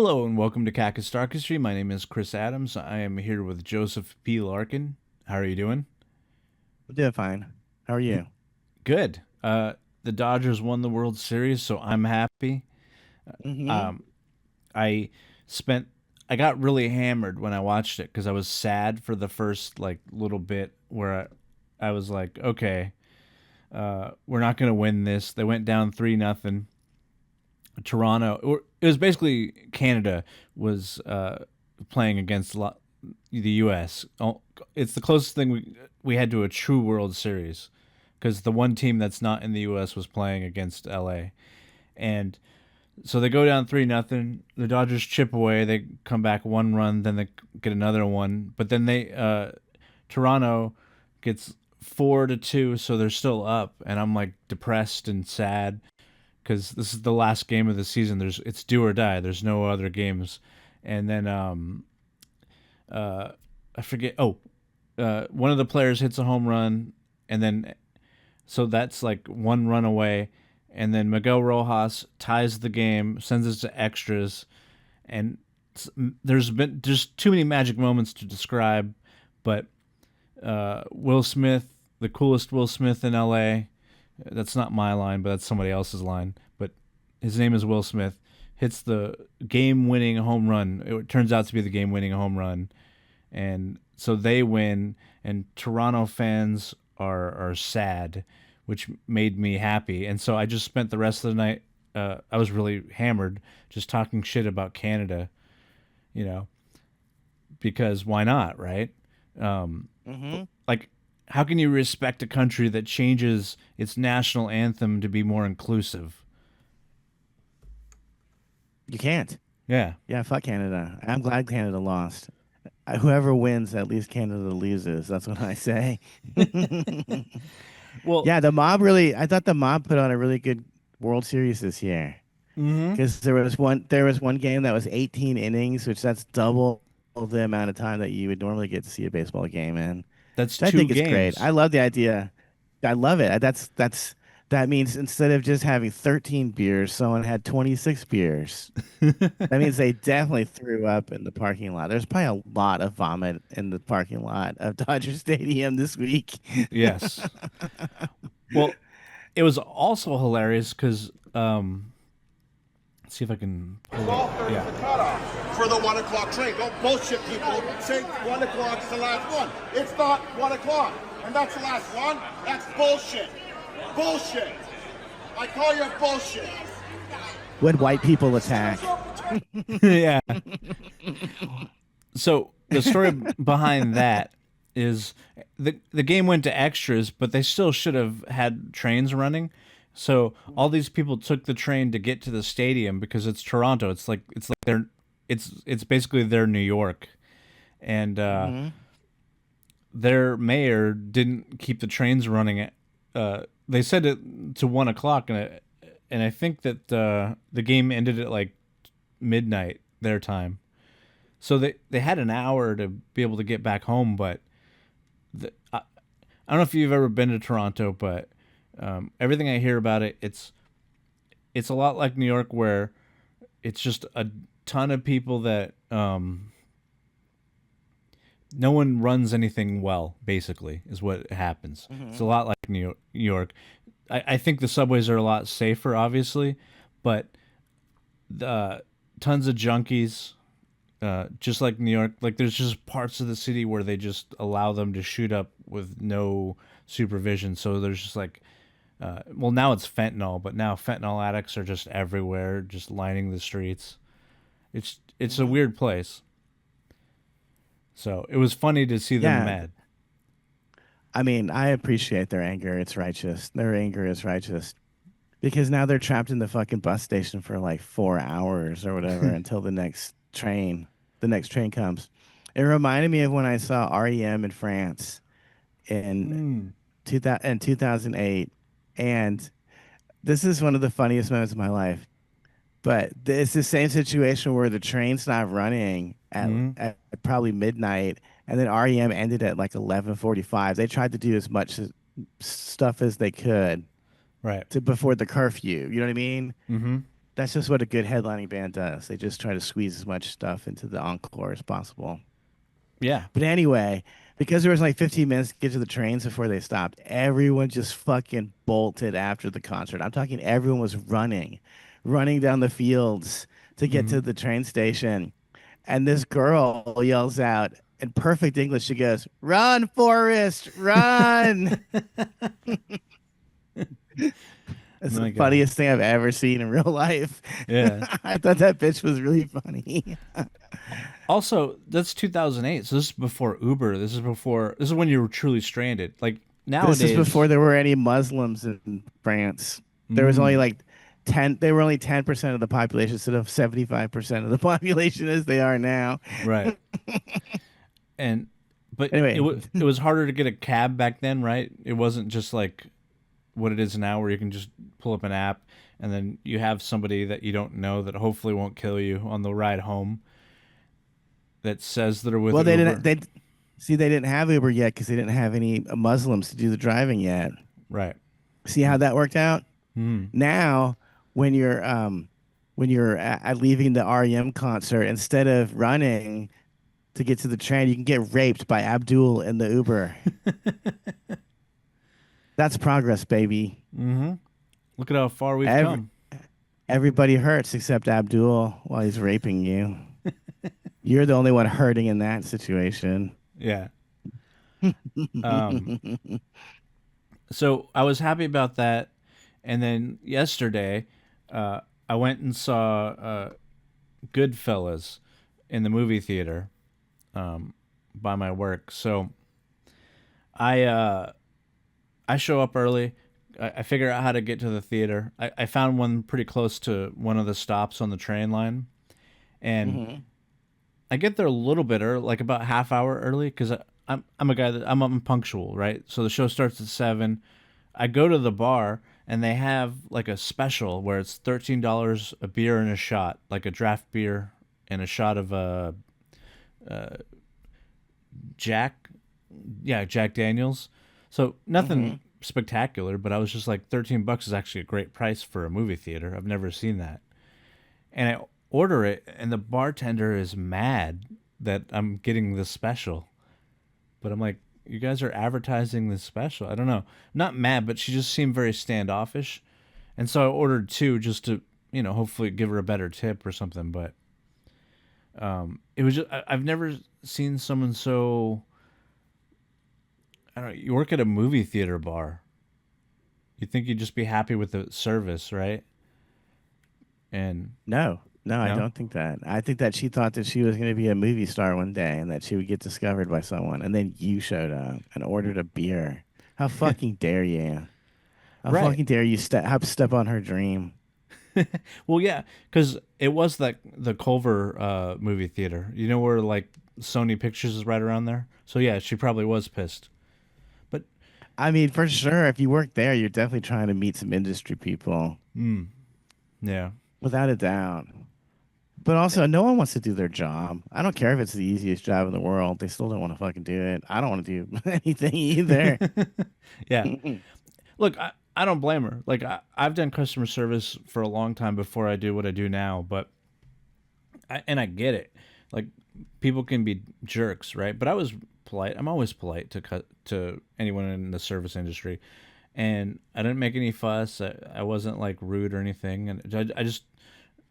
Hello and welcome to Kakistocracy. My name is Chris Adams. I am here with Joseph P. Larkin. How are you doing? I'm doing fine. How are you? Good. The Dodgers won the World Series, so I'm happy. Mm-hmm. Um, I spent I got really hammered when I watched it because I was sad for the first like little bit where I was like, okay, we're not gonna win this. They went down 3-0. Toronto, or it was basically Canada was playing against the U.S. It's the closest thing we had to a true World Series because the one team that's not in the U.S. was playing against L.A. and so they go down 3-0. The Dodgers chip away. They come back 1 run, then they get another one, but then they Toronto gets 4-2, so they're still up, and I'm like depressed and sad because this is the last game of the season. It's do or die. There's no other games, and then I forget. Oh, one of the players hits a home run, and then so that's like 1 run away, and then Miguel Rojas ties the game, sends us to extras, and there's been just too many magic moments to describe, but Will Smith, the coolest Will Smith in L.A. That's not my line, but that's somebody else's line. But his name is Will Smith. Hits the game-winning home run. It turns out to be the game-winning home run, and so they win. And Toronto fans are sad, which made me happy. And so I just spent the rest of the night. I was really hammered, just talking shit about Canada. You know, because why not, right? Um, Mm-hmm. like, how can you respect a country that changes its national anthem to be more inclusive? You can't. Yeah. Yeah, fuck Canada. I'm glad Canada lost. Whoever wins, at least Canada loses. That's what I say. Well, Yeah, the mob really. I thought the mob put on a really good World Series this year hmm because there was one game that was 18 innings, which that's double the amount of time that you would normally get to see a baseball game in. that's So I two think it's great. I games. love the idea. I love it. That means instead of just having 13 beers, someone had 26 beers. That means they definitely threw up in the parking lot. There's probably a lot of vomit in the parking lot of Dodger Stadium this week. Yes. Well, it was also hilarious because let's see if I can pull it. 12:30 is Yeah. the cutoff for the 1 o'clock train. Don't bullshit people. Say 1 o'clock is the last one. It's not 1 o'clock, and that's the last one. That's bullshit. Bullshit. I call you bullshit. When white people attack. Yeah. So the story behind that is the game went to extras, but they still should have had trains running. So all these people took the train to get to the stadium because it's Toronto. It's like they're it's basically their New York, and Hmm. their mayor didn't keep the trains running. They said it to 1 o'clock, and I think that the game ended at like midnight their time. So they had an hour to be able to get back home, but I don't know if you've ever been to Toronto, but everything I hear about it, it's a lot like New York, where it's just a ton of people that no one runs anything well. Basically, is what happens. It's a Hmm. lot like New York. I think the subways are a lot safer, obviously, but tons of junkies, just like New York. Like there's just parts of the city where they just allow them to shoot up with no supervision. So there's just like, well, now it's fentanyl, but now fentanyl addicts are just everywhere, just lining the streets. It's a Hmm. weird place. So it was funny to see them Yeah, mad. I mean, I appreciate their anger. It's righteous. Their anger is righteous because now they're trapped in the fucking bus station for like 4 hours or whatever until the next train comes. It reminded me of when I saw REM in France in Mm. 2008, and this is one of the funniest moments of my life. But it's the same situation where the train's not running Mm. at probably midnight, and then REM ended at like 11:45. They tried to do as much stuff as they could Right. to before the curfew. You know what I mean? Mm-hmm. That's just what a good headlining band does. They just try to squeeze as much stuff into the encore as possible. Yeah. But anyway, because there was like 15 minutes to get to the trains before they stopped, everyone just fucking bolted after the concert. I'm talking everyone was running down the fields to get Hmm. to the train station. And this girl yells out in perfect English, she goes, "Run, Forrest, run." It's the My God. funniest thing I've ever seen in real life. Yeah. I thought that bitch was really funny. Also, that's 2008. So this is before Uber. This is when you were truly stranded. Like This is before nowadays. there were any Muslims in France. There was only Mm, like 10, they were only 10% of the population instead of 75% of the population as they are now. right. And but Anyway, it was harder to get a cab back then, right? It wasn't just like what it is now where you can just pull up an app and then you have somebody that you don't know that hopefully won't kill you on the ride home that says they're with well, Uber. they didn't have Uber yet because they didn't have any Muslims to do the driving yet. Right. See how that worked out? Mm. Now, when you're leaving the REM concert, instead of running to get to the train, you can get raped by Abdul in the Uber. That's progress, baby. Mm-hmm. Look at how far we've Every, come. everybody hurts except Abdul while he's raping you. You're the only one hurting in that situation. Yeah. Um, so I was happy about that. And then yesterday, I went and saw Goodfellas in the movie theater by my work. So I I show up early. I figure out how to get to the theater. I found one pretty close to one of the stops on the train line, and Hmm. I get there a little bit early, like about half hour early, because I'm a guy that I'm punctual, right? So the show starts at 7. I go to the bar and they have like a special where it's $13 a beer and a shot, like a draft beer and a shot of Jack, yeah, Jack Daniels. So Hmm. nothing spectacular, but I was just like $13 is actually a great price for a movie theater. I've never seen that. And I order it and the bartender is mad that I'm getting this special. But I'm like, you guys are advertising this special. I don't know. Not mad, but she just seemed very standoffish. And so I ordered two just to, hopefully give her a better tip or something. But it was just, I've never seen someone so, I don't know, you work at a movie theater bar. You'd think you'd just be happy with the service, right? And No, no, I no? don't think that. I think that she thought that she was going to be a movie star one day and that she would get discovered by someone. And then you showed up and ordered a beer. How fucking dare you? How Right. fucking dare you step on her dream? Well, yeah, because it was like the Culver movie theater. You know where like Sony Pictures is right around there. So yeah, she probably was pissed. But I mean, for sure, if you work there, you're definitely trying to meet some industry people, yeah, without a doubt. But also, no one wants to do their job. I don't care if it's the easiest job in the world. They still don't want to fucking do it. I don't want to do anything either. yeah. Look, I don't blame her. Like I've done customer service for a long time before I do what I do now, but and I get it. Like people can be jerks, right? But I was polite. I'm always polite to anyone in the service industry, and I didn't make any fuss. I wasn't like rude or anything, and I just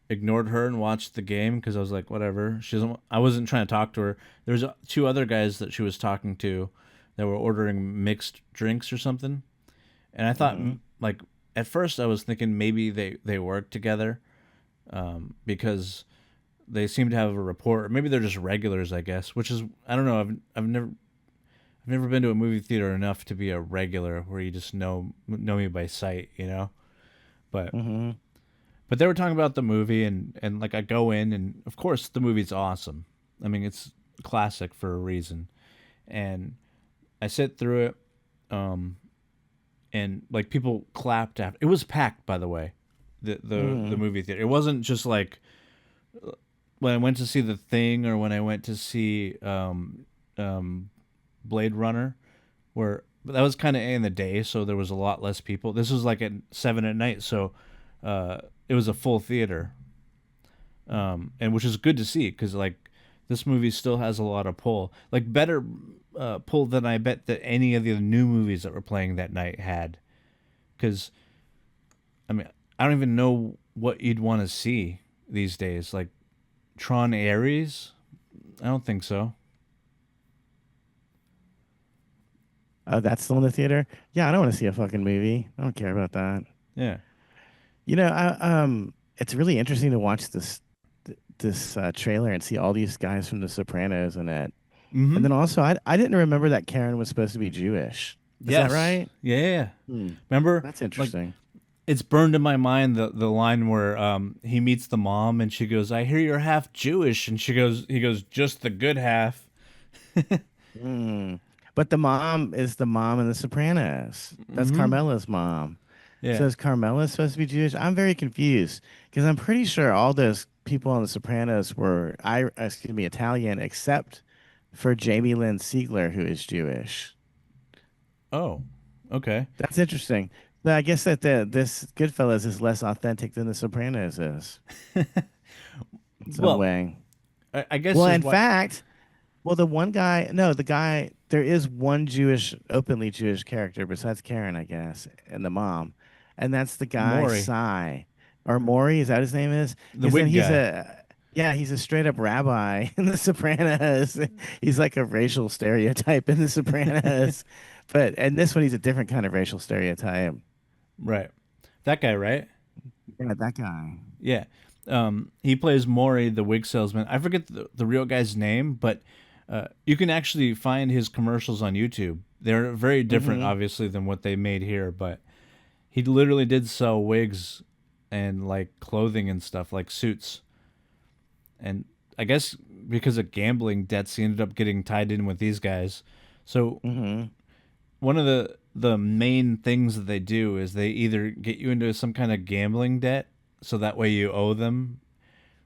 ignored her and watched the game because I was like, whatever. She doesn't. I wasn't trying to talk to her. There was two other guys that she was talking to that were ordering mixed drinks or something, and I thought Hmm. like at first I was thinking maybe they work together because they seem to have a rapport. Maybe they're just regulars, I guess. Which is I don't know. I've never been to a movie theater enough to be a regular where you just know me by sight, But Hmm. but they were talking about the movie and like I go in and of course the movie's awesome. I mean it's classic for a reason. And I sit through it, um, and like people clapped after. It was packed, by the way, the Hmm. movie theater. It wasn't just like when I went to see The Thing or when I went to see um, Blade Runner, where but that was kind of in the day, so there was a lot less people. This was like at 7 at night, so it was a full theater, and which is good to see because like this movie still has a lot of pull, like better pull than I bet that any of the new movies that were playing that night had. Because I mean, I don't even know what you'd want to see these days, like Tron Ares. I don't think so. Oh, that's still in the theater? Yeah, I don't want to see a fucking movie. I don't care about that. Yeah. It's really interesting to watch this trailer and see all these guys from The Sopranos in it. And Mm-hmm. then also, I didn't remember that Karen was supposed to be Jewish. Is that Yes. right? Yeah. Yeah, yeah. Hmm. Remember, That's like interesting. it's burned in my mind the line where he meets the mom and she goes, "I hear you're half Jewish," and he goes, "Just the good half." Hmm. But the mom is the mom in The Sopranos. That's Mm-hmm. Carmela's mom. So Yeah. is Carmela supposed to be Jewish? I'm very confused because I'm pretty sure all those people on The Sopranos were Italian, except for Jamie Lynn Sigler, who is Jewish. Oh. Okay. That's interesting. But I guess that this Goodfellas is less authentic than The Sopranos is in some Well, way. I guess Well, is in what fact, well, the one guy, no, the guy, there is one openly Jewish character besides Karen, I guess, and the mom, and that's the guy Maury, Cy or Maury. Is that his name is? the Because then wig guy. yeah, he's a straight up rabbi in The Sopranos. He's like a racial stereotype in The Sopranos, but and this one he's a different kind of racial stereotype. Right. That guy, right? Yeah, that guy. Yeah. He plays Maury, the wig salesman. I forget the real guy's name, but you can actually find his commercials on YouTube. They're very different, Mm-hmm. obviously, than what they made here, but he literally did sell wigs and like clothing and stuff, like suits. And I guess because of gambling debts, he ended up getting tied in with these guys. So Mm-hmm. one of the main things that they do is they either get you into some kind of gambling debt so that way you owe them.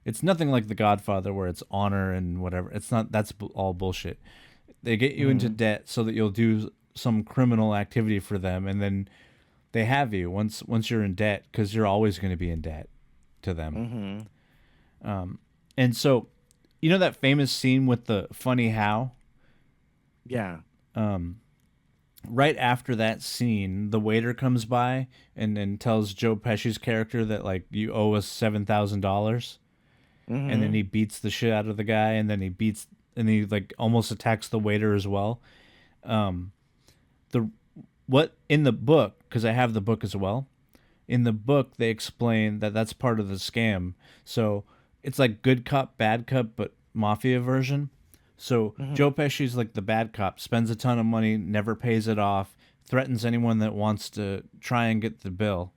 It's nothing like The Godfather where it's honor and whatever. It's not. That's all bullshit. They get you into Mm-hmm. debt so that you'll do some criminal activity for them, and then they have you once you're in debt because you're always going to be in debt to them. Mm-hmm. And so, you know that famous scene with the funny how? Yeah. Right after that scene, the waiter comes by and tells Joe Pesci's character that like you owe us $7,000, and then Mm-hmm. he beats the shit out of the guy, and then he like almost attacks the waiter as well. The what in the book, because I have the book as well. In the book, they explain that that's part of the scam. So it's like good cop, bad cop, but mafia version. So Mm-hmm. Joe Pesci's like the bad cop, spends a ton of money, never pays it off, threatens anyone that wants to try and get the bill.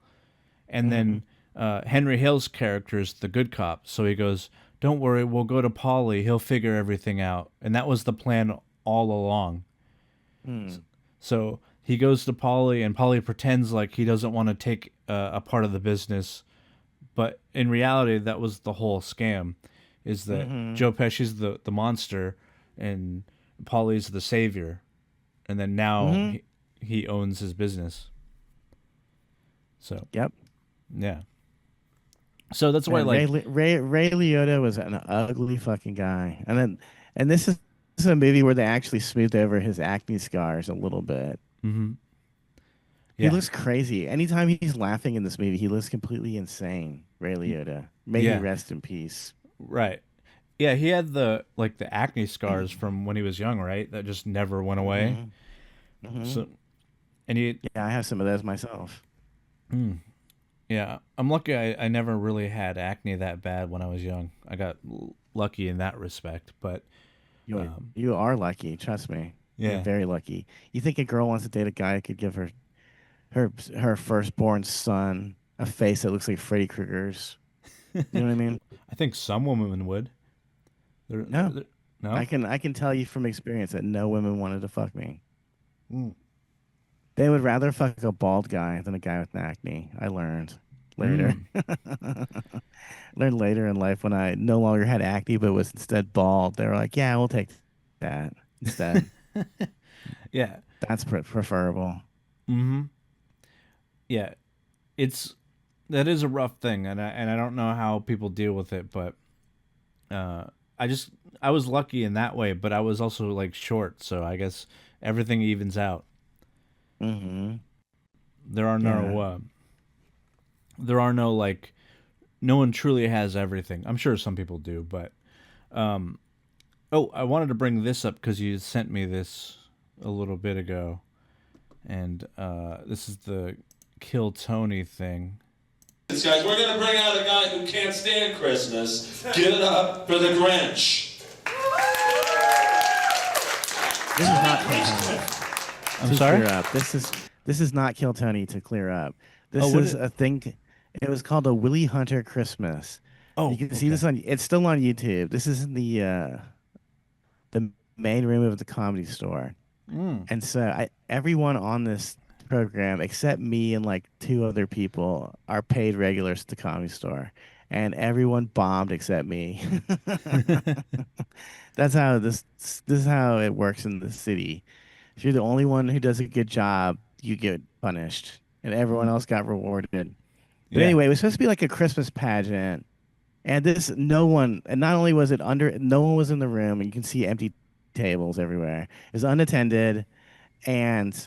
And Mm-hmm. then Henry Hill's character is the good cop. So he goes, "Don't worry, we'll go to Paulie. He'll figure everything out." And that was the plan all along. Mm-hmm. So he goes to Paulie, and Paulie pretends like he doesn't want to take a part of the business, but in reality, that was the whole scam. Is that Mm-hmm. Joe Pesci's the monster, and Paulie's the savior, and then now Mm-hmm. he owns his business. So Yep. yeah, so that's why Man, Ray, like Li- Ray Ray Liotta was an ugly fucking guy, and this is a movie where they actually smoothed over his acne scars a little bit. hmm He yeah looks crazy. Anytime he's laughing in this movie, he looks completely insane. Ray Liotta, may he yeah rest in peace. right yeah he had the acne scars from when he was young, right? That just never went away. Hmm. Hmm. So and he Yeah, I have some of those myself. mm, yeah, I'm lucky I never really had acne that bad when I was young. I got lucky in that respect, but um, You are lucky. Trust me, you're yeah. very lucky. You think a girl wants to date a guy who could give her firstborn son a face that looks like Freddy Krueger's? You know what I mean? I think some women would. No, They're no? I can tell you from experience that no women wanted to fuck me. Mm. They would rather fuck a bald guy than a guy with acne. I learned later. Mm. Learned later in life when I no longer had acne but was instead bald. They were like, "Yeah, we'll take that instead. Yeah. That's preferable." hmm Yeah. It's that is a rough thing, and I don't know how people deal with it, but uh, I just I was lucky in that way, but I was also like short, so I guess everything evens out. Mm-hmm. There are Yeah. no like no one truly has everything. I'm sure some people do, but um, oh, I wanted to bring this up because you sent me this a little bit ago, and this is the Kill Tony thing. Guys, we're going to bring out a guy who can't stand Christmas. Give it up for the Grinch. This is not Kill Tony. I'm sorry? Clear up. This is not Kill Tony to clear up. This Oh, what is a thing. It was called a Willie Hunter Christmas. Oh, You can see okay. this on. It's still on YouTube. This is in the main room of the Comedy Store. And so everyone on this program except me and like two other people are paid regulars at the Comedy Store, and everyone bombed except me. That's how this is how it works in the city. If you're the only one who does a good job, you get punished, and everyone else got rewarded. But Yeah. anyway, it was supposed to be like a Christmas pageant, and this no one, and not only was it under, no one was in the room, and you can see empty tables everywhere. It was unattended, and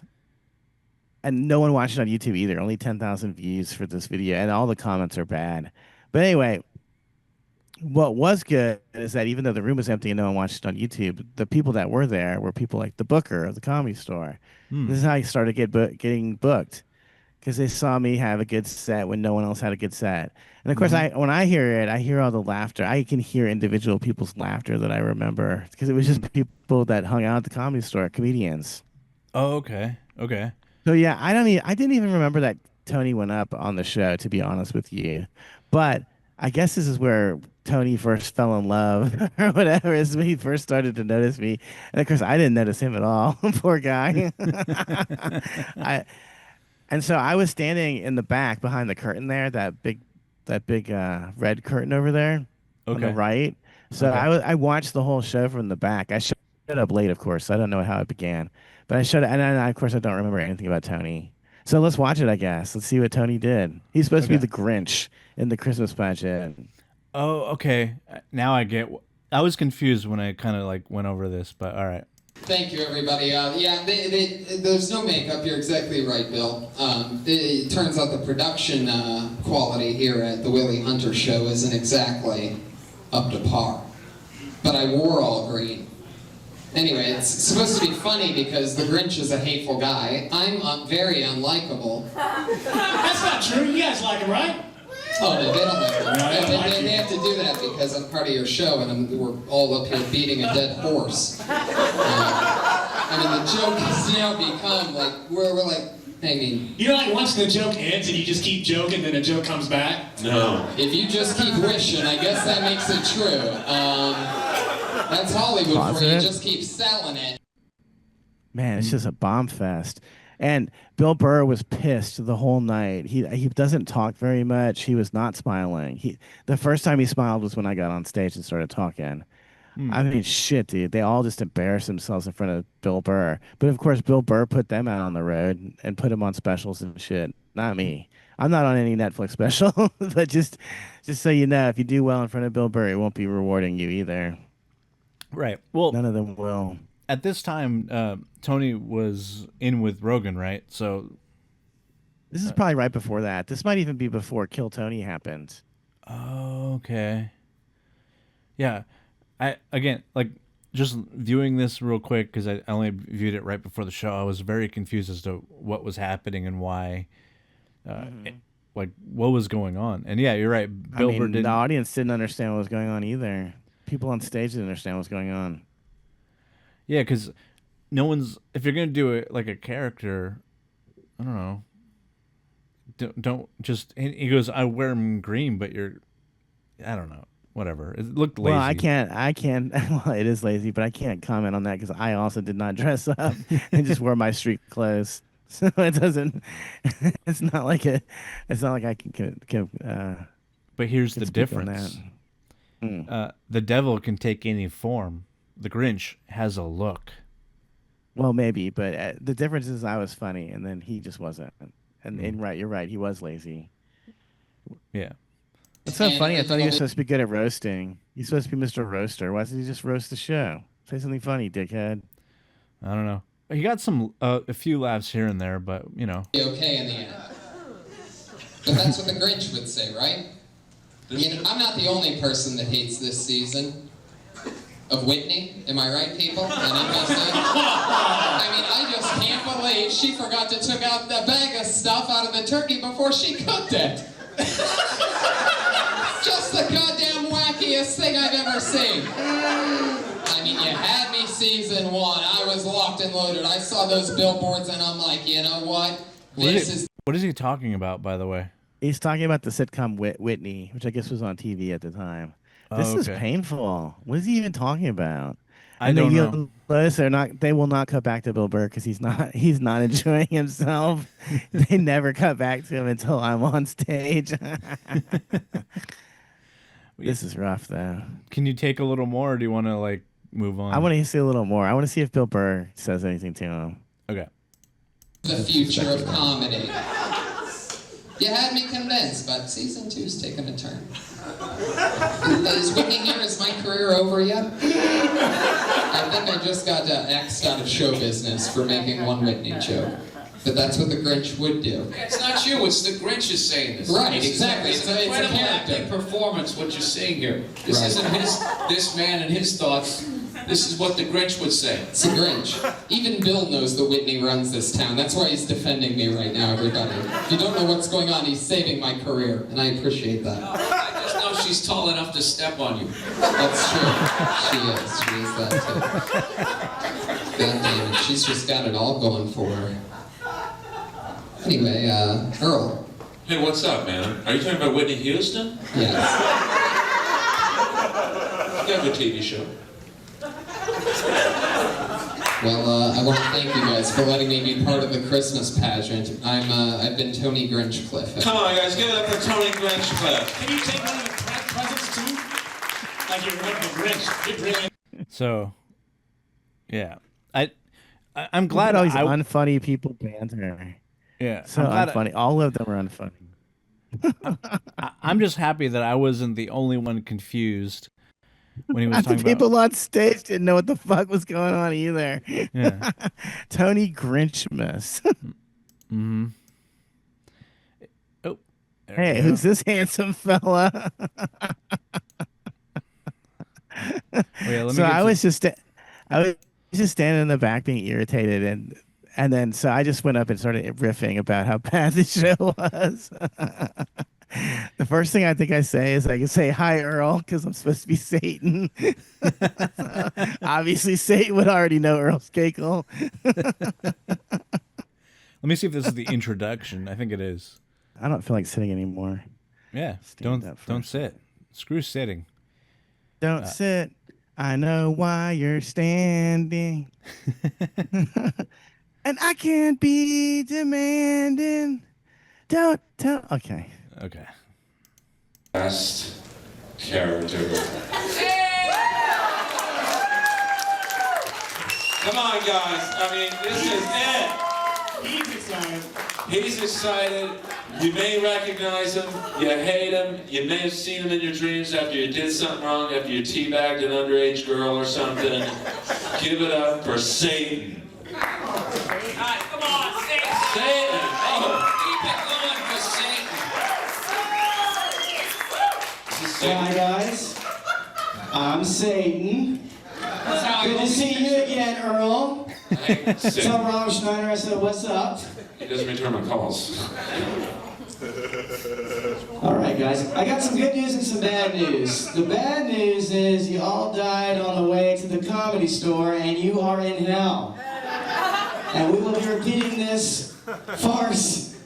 no one watched it on YouTube either. Only 10,000 views for this video, and all the comments are bad. But anyway, what was good is that even though the room was empty and no one watched it on YouTube, the people that were there were people like the booker of the Comedy Store. This is how I started getting booked, because they saw me have a good set when no one else had a good set. And of course, when I hear it, I hear all the laughter. I can hear individual people's laughter that I remember, because it was just people that hung out at the Comedy Store, comedians. Oh, okay. Okay. So yeah, I didn't even remember that Tony went up on the show, to be honest with you. But I guess this is where Tony first fell in love or whatever, is when he first started to notice me. And of course, I didn't notice him at all. Poor guy. I And so I was standing in the back behind the curtain there, that big red curtain over there on the Okay. right. So Okay. I watched the whole show from the back. I showed up late, of course. So I don't know how it began, but I showed, and then, of course I don't remember anything about Tony. So let's watch it, I guess. Let's see what Tony did. He's supposed to be Okay. the Grinch in the Christmas pageant. Oh, okay. Now I get. I was confused when I kind of like went over this, but all right. Thank you, everybody. Yeah, there's no makeup. You're exactly right, Bill. It turns out the production quality here at the Willie Hunter Show isn't exactly up to par. But I wore all green. Anyway, it's supposed to be funny because the Grinch is a hateful guy. I'm very unlikable. That's not true. You guys like him, right? Oh, no, they don't like him. No, I don't like They you. have to do that because I'm part of your show and we're all up here beating a dead horse. I mean, the joke has now become like, we're like, I mean, You know, like once the joke ends and you just keep joking, then the joke comes back. No. if you just keep wishing, I guess that makes it true. That's Hollywood Pause for you. it. Just keep selling it. Man, it's just a bomb fest. And Bill Burr was pissed the whole night. He doesn't talk very much. He was not smiling. The first time he smiled was when I got on stage and started talking. I mean, shit, dude. They all just embarrassed themselves in front of Bill Burr. But of course, Bill Burr put them out on the road and put them on specials and shit. Not me. I'm not on any Netflix special. But just so you know, if you do well in front of Bill Burr, it won't be rewarding you either. Right. Well, None of them will. at this time, Tony was in with Rogan, right? So, This is probably right before that. This might even be before Kill Tony happened. oh, okay. Yeah. I again like just viewing this real quick because I only viewed it right before the show. I was very confused as to what was happening and why, like what was going on. And yeah, you're right. Bill Burr the didn't. audience didn't understand what was going on either. People on stage didn't understand what was going on. Yeah, because no one's. If you're gonna do it like a character, I don't know. Don't just. He goes, I wear them green, but you're. I don't know. Whatever. It looked lazy. Well, I can't. Well, it is lazy, but I can't comment on that because I also did not dress up and just wore my street clothes. So it doesn't. It's not like I can. But here's can the speak on difference. that. The devil can take any form. The Grinch has a look. Well, maybe, but the difference is I was funny, and then he just wasn't. And right, you're right. He was lazy. Yeah. That's so And funny. I if thought he was you- supposed to be good at roasting. He's supposed to be Mr. Roaster. Why doesn't he just roast the show? Say something funny, dickhead. I don't know. He got some a few laughs here and there, but you know. be okay in the end. But that's what the Grinch would say, right? I mean, I'm not the only person that hates this season of Whitney. Am I right, people? And I mean, I just can't believe she forgot to take out the bag of stuff out of the turkey before she cooked it. Just the goddamn wackiest thing I've ever seen. I mean, you had me season 1. I was locked and loaded. I saw those billboards and I'm like, you know what? What is he talking about, by the way? He's talking about the sitcom Whitney, which I guess was on TV at the time. This is okay. painful. What is he even talking about? I don't know. Notice they will not cut back to Bill Burr because he's not enjoying himself. They never cut back to him until I'm on stage. This is rough, though. Can you take a little more, or do you want to like move on? I want to see a little more. I want to see if Bill Burr says anything to him. Okay. The future of comedy. You had me convinced, but season 2's taking a turn. Is Whitney here? Is my career over yet? I think I just got axed out of show business for making one Whitney joke. But that's what the Grinch would do. It's not you, it's the Grinch is saying this. Right, It's exactly. It's It's an a incredible character. acting performance, what you're seeing here. This Right. isn't this man and his thoughts. This is what the Grinch would say. It's the Grinch. Even Bill knows that Whitney runs this town. That's why he's defending me right now, everybody. If you don't know what's going on, he's saving my career, and I appreciate that. I just know she's tall enough to step on you. That's true. She is. She is that too. God damn it. She's just got it all going for her. Anyway, Earl. Hey, what's up, man? Are you talking about Whitney Houston? Yes. You have a TV show. Well, I want to thank you guys for letting me be part of the Christmas pageant. I've been Tony Hinchcliffe. Come on, guys, give it up for Tony Hinchcliffe. Can you take one of the presents too? Like you're like the Grinch. You're brilliant. So, yeah, I'm glad all these I unfunny people banter. yeah. So I'm glad unfunny. All of them are unfunny. I'm just happy that I wasn't the only one confused when he was The talking people about. on stage didn't know what the fuck was going on either. Yeah. Tony Grinchmas. Mm-hmm. Oh, there we Hey, go. who's this handsome fella? Wait, let me So get I to- was just standing in the back being irritated, and then so I just went up and started riffing about how bad the show was. The first thing I think I say is I can say hi Earl because I'm supposed to be Satan. So, obviously Satan would already know Earl Skakel. Let me see if this is the introduction. I think it is. I don't feel like sitting anymore. Yeah. Stand up Don't first. sit. Screw sitting. Don't sit. I know why you're standing. And I can't be demanding. Don't tell. Okay. Okay. Last character. Come on, guys. I mean, this is it. He's excited. He's excited. You may recognize him. You hate him. You may have seen him in your dreams after you did something wrong, after you teabagged an underage girl or something. Give it up for Satan. Come on, Satan! Satan! Oh, Keep it going for Satan! this is Hi Satan. guys, I'm Satan. That's how Good to see you again, Earl. Hey, Tell Satan. Ronald Schneider I said what's up. He doesn't return my calls. All right, guys, I got some good news and some bad news. The bad news is you all died on the way to the Comedy Store and you are in hell. And we will be repeating this farce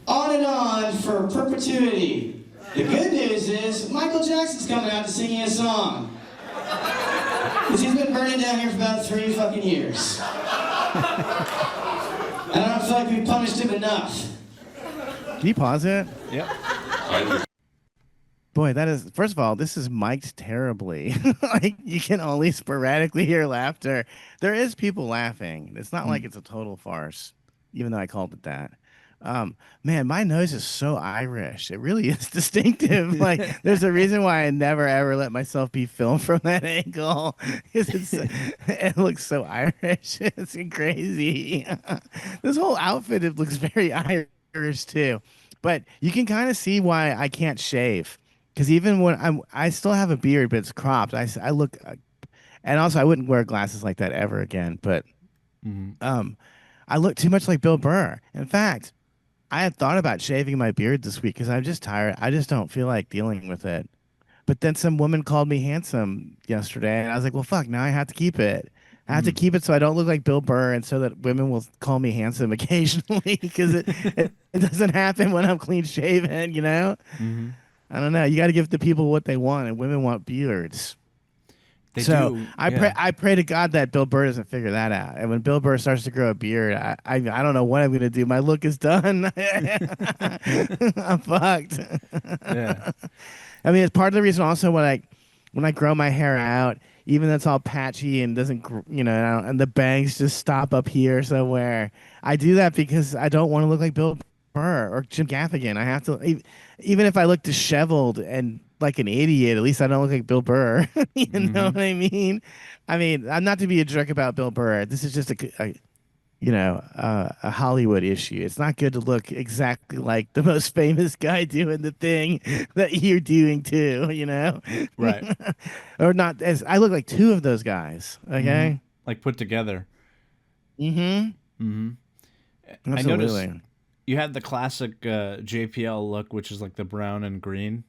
on and on for perpetuity. The good news is Michael Jackson's coming out to sing you a song. Because he's been burning down here for about 3 fucking years. And I don't feel like we punished him enough. Can you pause it? Yep. Boy, that is, first of all, this is mic'd terribly. Like, you can only sporadically hear laughter. There is people laughing. It's not like it's a total farce, even though I called it that. Man, my nose is so Irish. It really is distinctive. Like, there's a reason why I never ever let myself be filmed from that angle. 'Cause it looks so Irish. It's crazy. This whole outfit, it looks very Irish too. But you can kind of see why I can't shave. Because even when I still have a beard, but it's cropped. I look, and also I wouldn't wear glasses like that ever again. But I look too much like Bill Burr. In fact, I had thought about shaving my beard this week because I'm just tired. I just don't feel like dealing with it. But then some woman called me handsome yesterday, and I was like, well, fuck, now I have to keep it. I have to keep it so I don't look like Bill Burr and so that women will call me handsome occasionally because it doesn't happen when I'm clean shaven, you know? I don't know. You got to give the people what they want, and women want beards. They So do. I pray to God that Bill Burr doesn't figure that out. And when Bill Burr starts to grow a beard, I don't know what I'm gonna do. My look is done. I'm fucked. Yeah. I mean, it's part of the reason also when I grow my hair out, even though it's all patchy and doesn't, and the bangs just stop up here somewhere. I do that because I don't want to look like Bill Burr or Jim Gaffigan. I have to, even if I look disheveled and like an idiot, at least I don't look like Bill Burr. You know what I mean? I mean, I'm not to be a jerk about Bill Burr. This is just a Hollywood issue. It's not good to look exactly like the most famous guy doing the thing that you're doing too, you know? Right. Or not as I look like two of those guys, okay? Like put together. Mm-hmm. I Absolutely. noticed you had the classic JPL look, which is like the brown and green.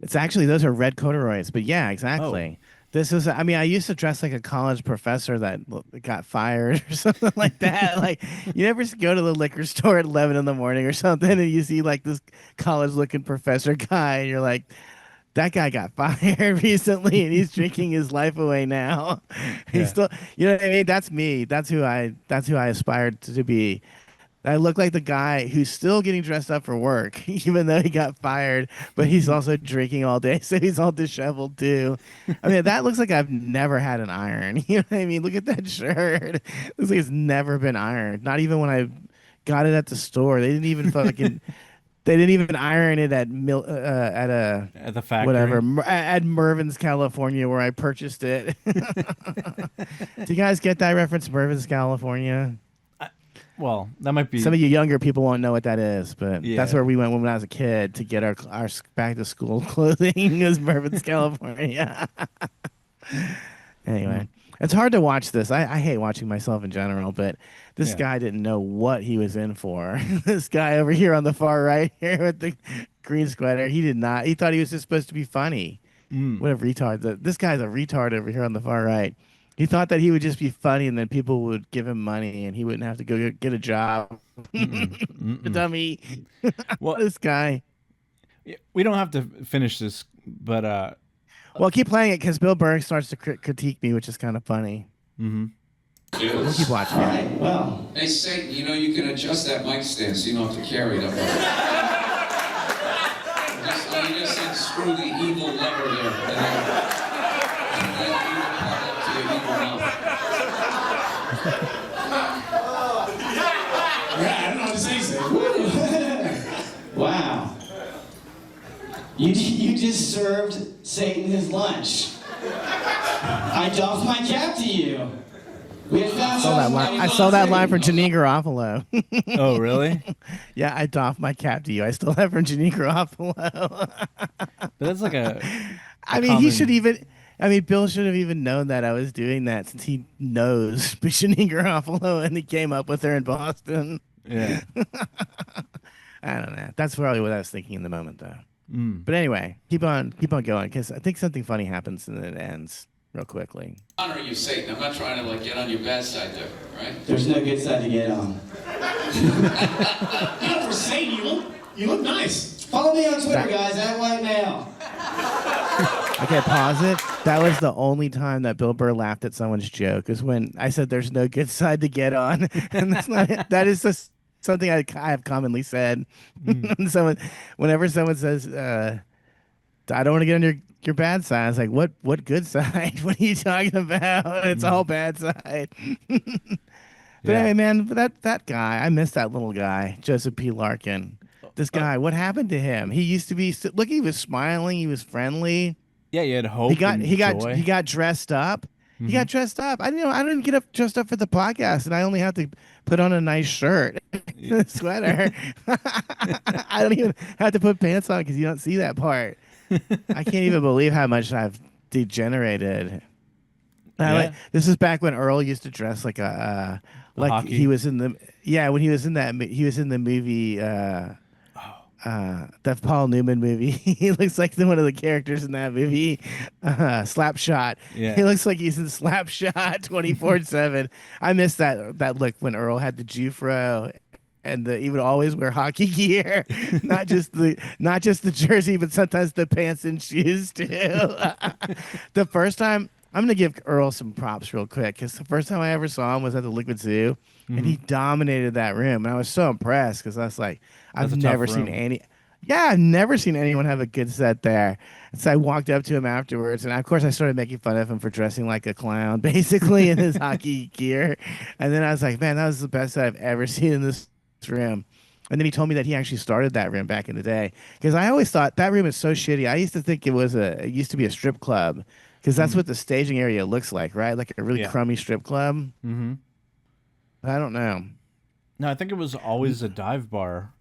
It's actually, those are red corduroys, but yeah, exactly. This is, I mean, I used to dress like a college professor that got fired or something like that. Like, you never go to the liquor store at 11 in the morning or something and you see like this college looking professor guy and you're like, that guy got fired recently and he's drinking his life away now. He's still, you know what I mean? That's me. That's who I aspired to be. I look like the guy who's still getting dressed up for work, even though he got fired, but he's also drinking all day, so he's all disheveled too. I mean, that looks like I've never had an iron. You know what I mean? Look at that shirt. Looks like it's never been ironed. Not even when I got it at the store. They didn't even fucking. They didn't even iron it at at the factory, whatever, at Mervyn's, California, where I purchased it. Do you guys get that reference, Mervyn's, California? Well, that might be. Some of you younger people won't know what that is, but Yeah. that's where we went when I was a kid to get our back to school clothing. Is Mervyn's, California. Anyway, it's hard to watch this. I hate watching myself in general, but this guy didn't know what he was in for. This guy over here on the far right here with the green sweater, he did not. He thought he was just supposed to be funny. What a retard. This guy's a retard over here on the far right. He thought that he would just be funny and then people would give him money and he wouldn't have to go get a job. Dummy. Well, this guy. We don't have to finish this, but well, keep playing it because Bill Burr starts to critique me, which is kind of funny. We'll keep watching All it. right, well, Hey, Satan, you know you can adjust that mic stand so you don't have to carry it up. You just unscrew the evil lever there. And then you plug it to your evil mouth. Yeah, I don't know what to say. So. wow. You just served Satan his lunch. I doff my cap to you. We had found I saw that line from Janine Garofalo. oh really? Yeah, I doff my cap to you. I still have from Janine Garofalo. But that's like a. I mean, he should even. I mean, Bill should have even known that I was doing that since he knows Janine Garofalo and he came up with her in Boston. Yeah. I don't know. That's probably what I was thinking in the moment, though. But anyway, keep on going because I think something funny happens and then it ends real quickly. Honor you, Satan. I'm not trying to like get on your bad side there, right? There's no good side to get on. You know, for Satan, you look nice. Follow me on Twitter, guys, at White Male. Okay, pause it. That was the only time that Bill Burr laughed at someone's joke is when I said there's no good side to get on. And that's not it. That is just something I have commonly said. Whenever someone says, I don't want to get on your bad side, I was like, what good side? What are you talking about? It's all bad side. But Yeah. anyway, man, that guy, I miss that little guy, Joseph P. Larkin. This guy, what happened to him? He used to be look. He was smiling. He was friendly. Yeah, you had hope He got and he got joy. he got dressed up. He got dressed up. I didn't get up dressed up for the podcast, and I only have to put on a nice shirt, and a sweater. I don't even have to put pants on because you don't see that part. I can't even believe how much I've degenerated. This is back when Earl used to dress like like hockey? he was in the when he was in the movie that Paul Newman movie. He looks like one of the characters in that movie, Slapshot. Yeah. He looks like he's in Slapshot 24/7. I miss that look when Earl had the Jufro. And he would always wear hockey gear, not just the jersey, but sometimes the pants and shoes too. The first time, I'm gonna give Earl some props real quick, because the first time I ever saw him was at the Liquid Zoo, and he dominated that room, and I was so impressed because I was like, I've never seen anyone have a good set there. And so I walked up to him afterwards, and of course I started making fun of him for dressing like a clown, basically in his hockey gear. And then I was like, man, that was the best I've ever seen in this room. And then he told me that he actually started that room back in the day, because I always thought that room is so shitty. I used to think it used to be a strip club, because that's what the staging area looks like, right? Like a really crummy strip club. Mm-hmm. I don't know. No, I think it was always a dive bar.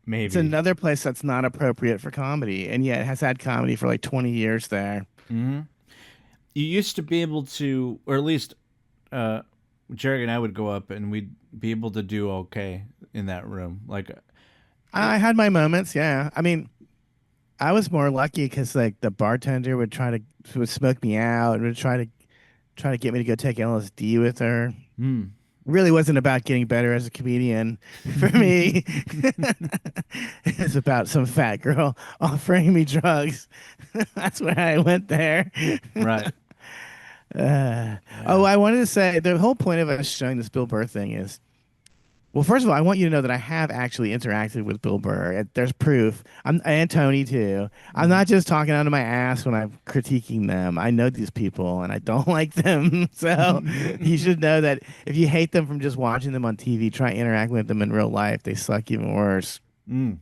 Maybe It's another place that's not appropriate for comedy, and yet it has had comedy for like 20 years there. Mm-hmm. You used to be able to, or at least Jerry and I would go up and we'd be able to do okay in that room. Like, I had my moments, yeah. I mean, I was more lucky because like the bartender would smoke me out and would try to get me to go take LSD with her. mm, Really wasn't about getting better as a comedian for me. It's about some fat girl offering me drugs. That's why I went there. right. Oh, I wanted to say the whole point of us showing this Bill Burr thing is, well, first of all, I want you to know that I have actually interacted with Bill Burr. There's proof. And Tony too. I'm not just talking out of my ass when I'm critiquing them. I know these people and I don't like them. So you should know that if you hate them from just watching them on TV, try interacting with them in real life. They suck even worse. Mm.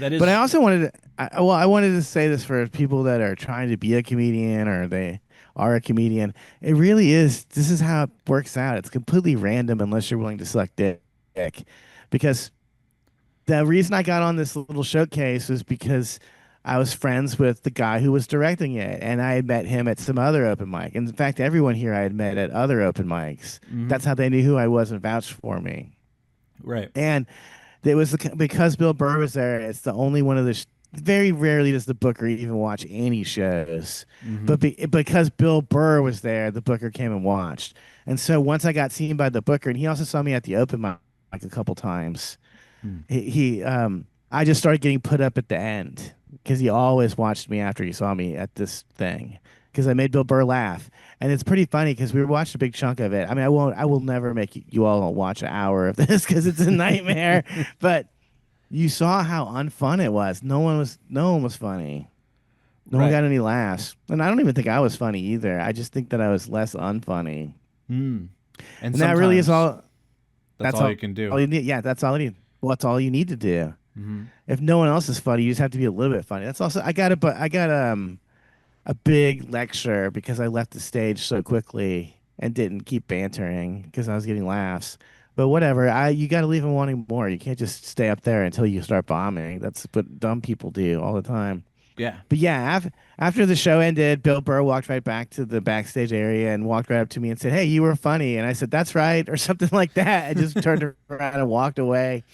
That is. But I also wanted to, I wanted to say this for people that are trying to be a comedian or they are a comedian. It really is. This is how it works out. It's completely random unless you're willing to suck dick. Because the reason I got on this little showcase was because I was friends with the guy who was directing it, and I had met him at some other open mic. And in fact, everyone here I had met at other open mics. Mm-hmm. That's how they knew who I was and vouched for me. Right. And it was because Bill Burr was there. It's the only one of the very rarely does the booker even watch any shows, but because Bill Burr was there, the booker came and watched. And so once I got seen by the booker, and he also saw me at the open mic a couple times, I just started getting put up at the end because he always watched me after he saw me at this thing, because I made Bill Burr laugh. And it's pretty funny because we watched a big chunk of it. I mean, I will never make you all watch an hour of this because it's a nightmare. But you saw how unfun it was. No one was funny. No one got any laughs. And I don't even think I was funny either. I just think that I was less unfunny. Mm. And that really is all. That's all you can do. All you need. Yeah, that's all you need. Well, that's all you need to do. Mm-hmm. If no one else is funny, you just have to be a little bit funny. That's also I got a big lecture because I left the stage so quickly and didn't keep bantering because I was getting laughs. But whatever, you got to leave them wanting more. You can't just stay up there until you start bombing. That's what dumb people do all the time. Yeah. But yeah, after the show ended, Bill Burr walked right back to the backstage area and walked right up to me and said, "Hey, you were funny." And I said, "That's right," or something like that. I just turned around and walked away.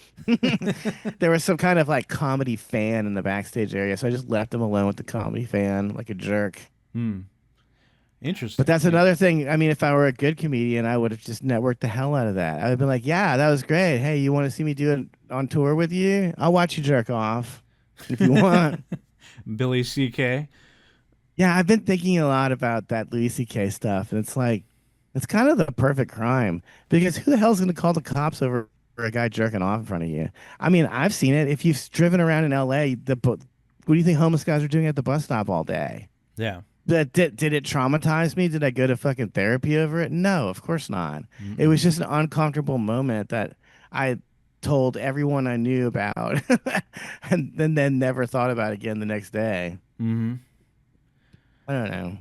There was some kind of like comedy fan in the backstage area, so I just left him alone with the comedy fan like a jerk. Hmm. Interesting. But that's another thing. I mean, if I were a good comedian, I would have just networked the hell out of that. I would have been like, "Yeah, that was great. Hey, you want to see me do it on tour with you? I'll watch you jerk off if you want." Billy C.K. Yeah, I've been thinking a lot about that Louis C.K. stuff, and it's like, it's kind of the perfect crime, because who the hell's going to call the cops over a guy jerking off in front of you? I mean, I've seen it. If you've driven around in L.A., what do you think homeless guys are doing at the bus stop all day? Yeah. But did it traumatize me? Did I go to fucking therapy over it? No, of course not. Mm-mm. It was just an uncomfortable moment that I told everyone I knew about, and then never thought about again the next day. Mm-hmm. I don't know.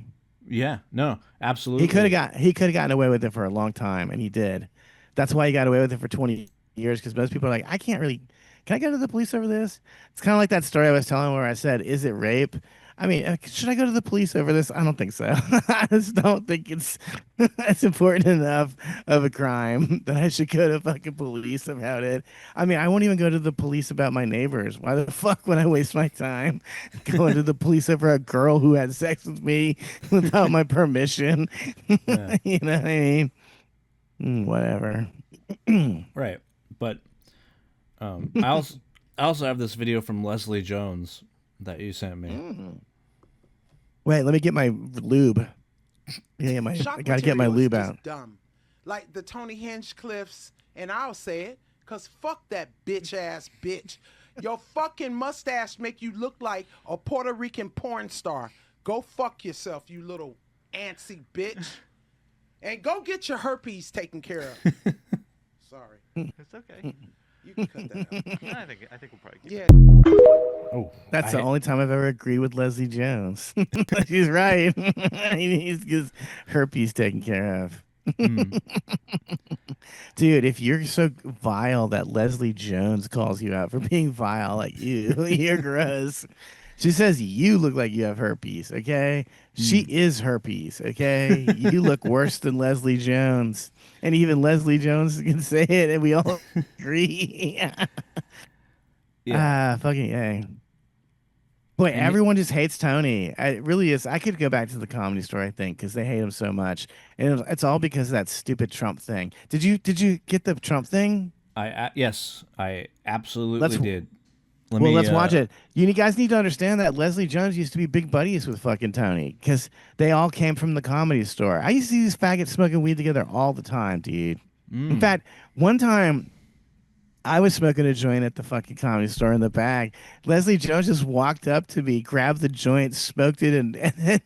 Yeah, no, absolutely. He could have gotten away with it for a long time, and he did. That's why he got away with it for 20 years. Because most people are like, I can't really. Can I go to the police over this? It's kind of like that story I was telling where I said, "Is it rape?" I mean, should I go to the police over this? I don't think so. I just don't think it's important enough of a crime that I should go to fucking police about it. I mean, I won't even go to the police about my neighbors. Why the fuck would I waste my time going to the police over a girl who had sex with me without my permission? Yeah. You know what I mean? Whatever. Right, but I also have this video from Leslie Jones that you sent me. Wait, let me get my lube. I gotta get my lube out. Dumb. Like the Tony Hinchcliffes, and I'll say it, cause fuck that bitch ass bitch. Your fucking mustache make you look like a Puerto Rican porn star. Go fuck yourself, you little antsy bitch. And go get your herpes taken care of. Sorry. It's okay. You can cut that out. I think we'll probably keep Yeah. it. Oh, That's the only time I've ever agreed with Leslie Jones. She's right. He needs his herpes taken care of. Dude, if you're so vile that Leslie Jones calls you out for being vile, like you're gross. She says you look like you have herpes, okay? She is herpes, okay? You look worse than Leslie Jones. And even Leslie Jones can say it, and we all agree. Fucking A. Boy, everyone just hates Tony. It really is. I could go back to the Comedy Store, I think, because they hate him so much, and it's all because of that stupid Trump thing. Did you get the Trump thing? Yes, I absolutely did. Let's watch it. You guys need to understand that Leslie Jones used to be big buddies with fucking Tony because they all came from the Comedy Store. I used to see these faggots smoking weed together all the time, dude. In fact, one time I was smoking a joint at the fucking Comedy Store in the bag. Leslie Jones just walked up to me, grabbed the joint, smoked it, and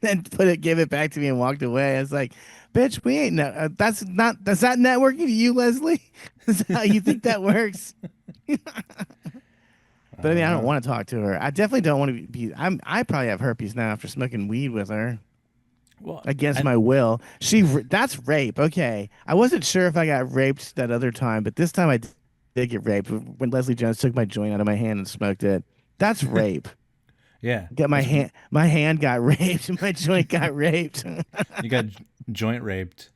then gave it back to me and walked away. I was like, bitch, we ain't that's that networking to you, Leslie? Is that how you think that works? But I mean, I don't want to talk to her. I definitely don't want to be. I probably have herpes now after smoking weed with her. Well, against my will. That's rape. Okay, I wasn't sure if I got raped that other time, but this time I did get raped when Leslie Jones took my joint out of my hand and smoked it. That's rape. Yeah. My hand got raped and my joint got raped. You got joint raped.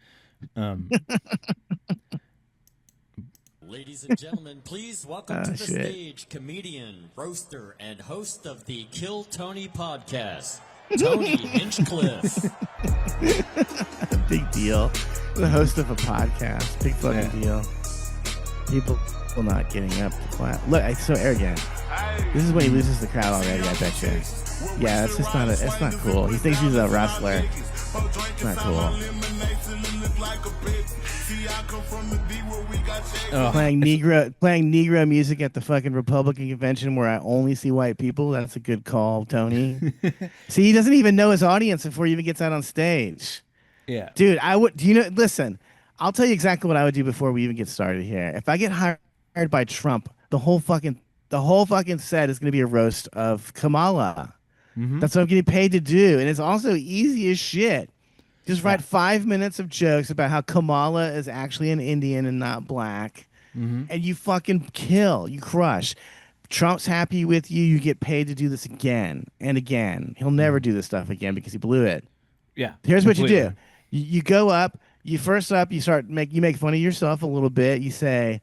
Ladies and gentlemen, please welcome to the stage comedian, roaster, and host of the Kill Tony podcast, Tony Hinchcliffe. Big deal. The host of a podcast. Big fucking deal. People not getting up to clap. Look, it's so arrogant. This is when he loses the crowd already, I bet you. Yeah, it's just not it's not cool. He thinks he's a wrestler. It's not cool. Playing Negro music at the fucking Republican convention where I only see white people. That's a good call, Tony. See, he doesn't even know his audience before he even gets out on stage. Yeah. Dude, listen, I'll tell you exactly what I would do before we even get started here. If I get hired by Trump, the whole fucking set is going to be a roast of Kamala. Mm-hmm. That's what I'm getting paid to do. And it's also easy as shit. Just write 5 minutes of jokes about how Kamala is actually an Indian and not black. Mm-hmm. And you fucking kill. You crush. Trump's happy with you. You get paid to do this again and again. He'll never do this stuff again because he blew it. Yeah. Here's completely. What you do. You go up. You make fun of yourself a little bit. You say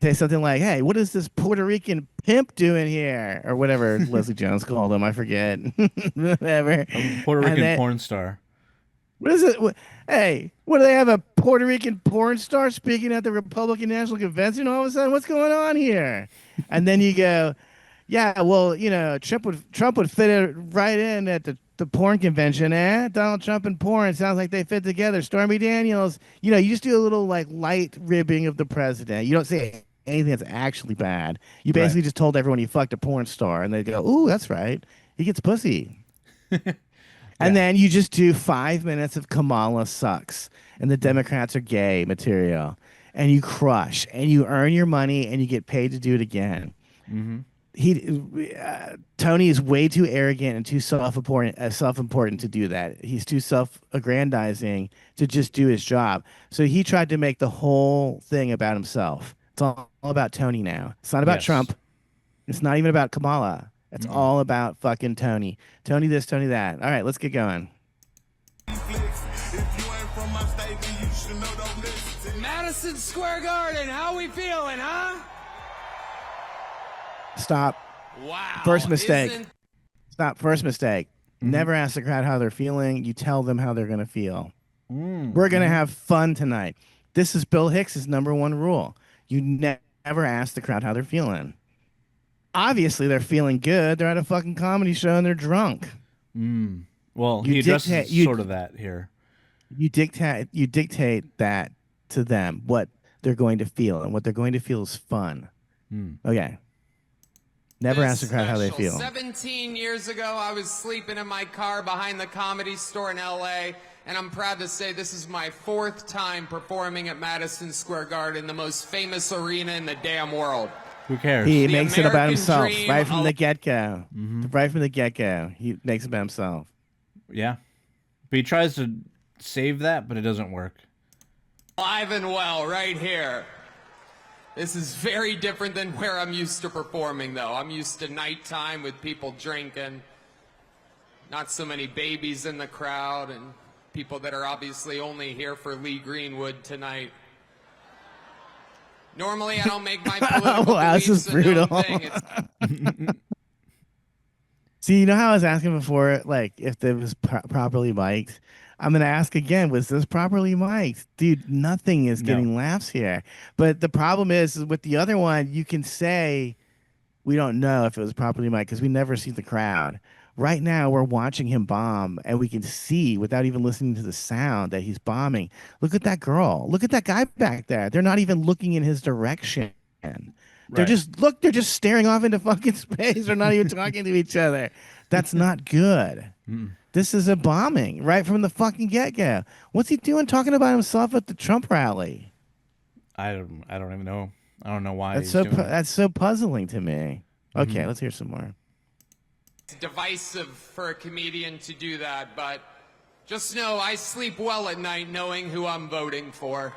something like, "Hey, what is this Puerto Rican pimp doing here?" Or whatever Leslie Jones called him. I forget. Whatever. Puerto Rican porn star. What is it? Hey, what do they have, a Puerto Rican porn star speaking at the Republican National Convention all of a sudden? What's going on here? And then you go, yeah, well, Trump would fit it right in at the porn convention, eh? Donald Trump and porn sounds like they fit together. Stormy Daniels, you just do a little light ribbing of the president. You don't say anything that's actually bad. You basically just told everyone you fucked a porn star, and they go, "Ooh, that's right. He gets pussy." And then you just do 5 minutes of Kamala sucks and the Democrats are gay material, and you crush and you earn your money and you get paid to do it again. Tony is way too arrogant and too self-important to do that. He's too self-aggrandizing to just do his job. So he tried to make the whole thing about himself. It's all about Tony now. It's not about Trump. It's not even about Kamala. It's all about fucking Tony. Tony this, Tony that. All right, let's get going. Madison Square Garden, how we feeling, huh? Stop. Wow. First mistake. Stop. First mistake. Never ask the crowd how they're feeling. You tell them how they're going to feel. We're going to have fun tonight. This is Bill Hicks's #1 rule. You never ask the crowd how they're feeling. Obviously, they're feeling good. They're at a fucking comedy show and they're drunk. Well, he addresses sort of that here. You dictate that to them, what they're going to feel, and what they're going to feel is fun. Okay. Never ask the crowd how they feel. 17 years ago, I was sleeping in my car behind the Comedy Store in L.A., and I'm proud to say this is my 4th time performing at Madison Square Garden, the most famous arena in the damn world. Who cares? He makes it about himself right from the get-go. Right from the get-go, he makes it about himself. Yeah. But he tries to save that, but it doesn't work. Live and well, right here. This is very different than where I'm used to performing, though. I'm used to nighttime with people drinking, not so many babies in the crowd, and people that are obviously only here for Lee Greenwood tonight. Normally, I don't make my political beliefs this is brutal. a known thing. See, you know how I was asking before, like, if it was properly mic'd? I'm going to ask again, was this properly mic'd? Dude, nothing is getting laughs here. But the problem is with the other one, you can say we don't know if it was properly mic'd because we never see the crowd. Right now, we're watching him bomb, and we can see, without even listening to the sound, that he's bombing. Look at that girl. Look at that guy back there. They're not even looking in his direction. They're they're just staring off into fucking space. They're not even talking to each other. That's not good. This is a bombing right from the fucking get-go. What's he doing talking about himself at the Trump rally? I don't even know. I don't know why. That's so puzzling to me. Okay, let's hear some more. It's divisive for a comedian to do that, but just know I sleep well at night knowing who I'm voting for.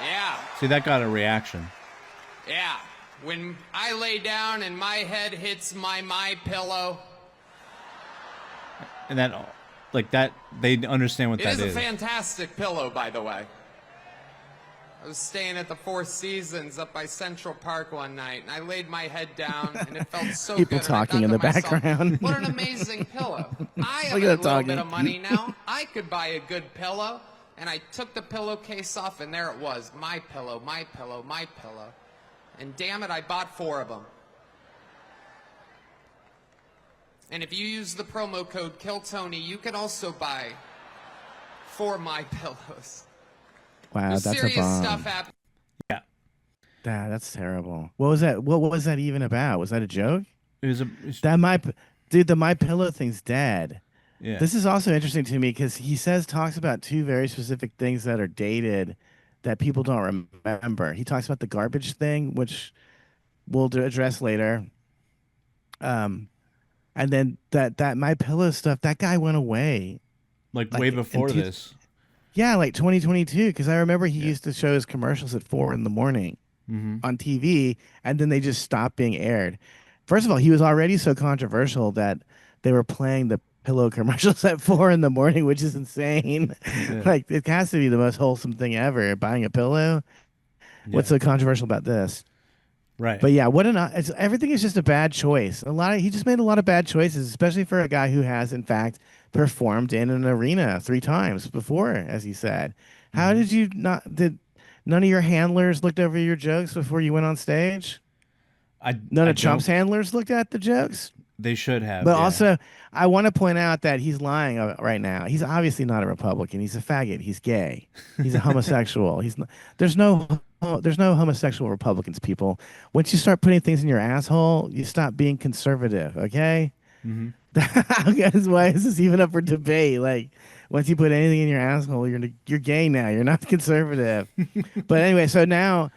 Yeah. See, that got a reaction. Yeah. When I lay down and my head hits my pillow. And that, like that, they understand what that is. It is a fantastic pillow, by the way. I was staying at the Four Seasons up by Central Park one night, and I laid my head down, and it felt so People good. talking in the background. What an amazing pillow. I have a little bit of money now. I could buy a good pillow. And I took the pillowcase off, and there it was. My pillow, my pillow, my pillow. And damn it, I bought 4 of them. And if you use the promo code KillTony, you can also buy 4 my pillows. Wow, There's that's a serious bomb. stuff happening. Yeah. That's terrible. What was that? What was that even about? Was that a joke? It was the My Pillow thing's dead. Yeah. This is also interesting to me because he talks about 2 very specific things that are dated that people don't remember. He talks about the garbage thing, which we'll address later. And then that My Pillow stuff, that guy went away. Like way before this. Yeah, like 2022, because I remember he used to show his commercials at 4 in the morning on TV, and then they just stopped being aired. First of all, he was already so controversial that they were playing the pillow commercials at 4 in the morning, which is insane. Yeah. Like, it has to be the most wholesome thing ever, buying a pillow. Yeah. What's so controversial about this? Right. But yeah, everything is just a bad choice. He just made a lot of bad choices, especially for a guy who has, in fact, performed in an arena 3 times before, as he said. How did you did none of your handlers looked over your jokes before you went on stage? None of Trump's handlers looked at the jokes? They should have. But also, I want to point out that he's lying right now. He's obviously not a Republican. He's a faggot. He's gay. He's a homosexual. There's no homosexual Republicans, people. Once you start putting things in your asshole, you stop being conservative, okay? Mm-hmm. That's why is this even up for debate? Like, once you put anything in your asshole, you're gay now. You're not conservative. But anyway, so now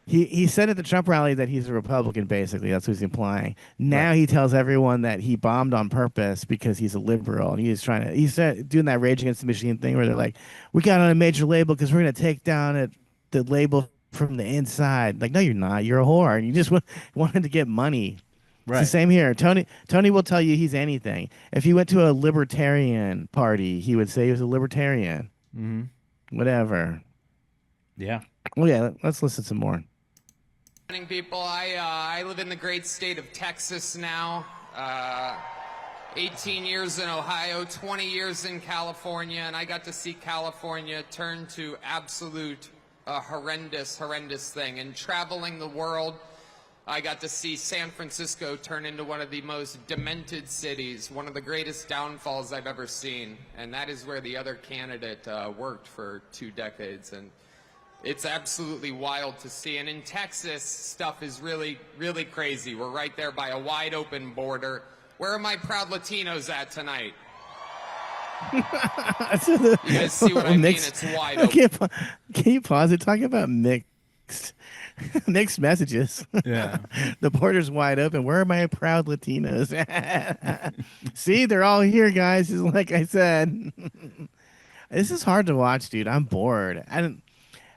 he said at the Trump rally that he's a Republican. Basically, that's what he's implying. Now he tells everyone that he bombed on purpose because he's a liberal, and he's doing that Rage Against the Machine thing where they're like, "We got on a major label because we're gonna take down the label from the inside." Like, no, you're not. You're a whore, and you just wanted to get money. Right. It's the same here. Tony will tell you he's anything. If he went to a libertarian party, he would say he was a libertarian. Mm-hmm. Whatever. Yeah. Well, yeah. Let's listen some more. Morning, people. I live in the great state of Texas now. 18 years in Ohio, 20 years in California, and I got to see California turn to absolute horrendous thing. And traveling the world, I got to see San Francisco turn into one of the most demented cities, one of the greatest downfalls I've ever seen. And that is where the other candidate worked for 2 decades. And it's absolutely wild to see. And in Texas, stuff is really, really crazy. We're right there by a wide open border. Where are my proud Latinos at tonight? You guys see what I mean? It's wide open. Can you pause it? Talking about mixed messages. Yeah. The border's wide open. Where are my proud Latinos? See, they're all here, guys. Just like I said. This is hard to watch, dude. I'm bored.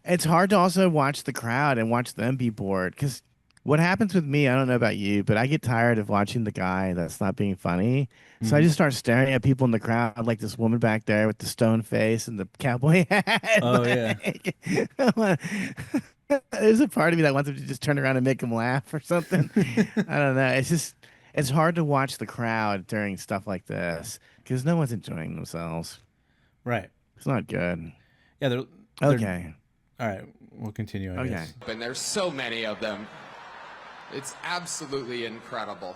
It's hard to also watch the crowd and watch them be bored. Because what happens with me, I don't know about you, but I get tired of watching the guy that's not being funny. So I just start staring at people in the crowd, like this woman back there with the stone face and the cowboy hat. Oh, yeah. There's a part of me that wants him to just turn around and make him laugh or something. I don't know. It's hard to watch the crowd during stuff like this because no one's enjoying themselves. Right. It's not good. Yeah. They're okay. All right. We'll continue. I guess. And there's so many of them. It's absolutely incredible.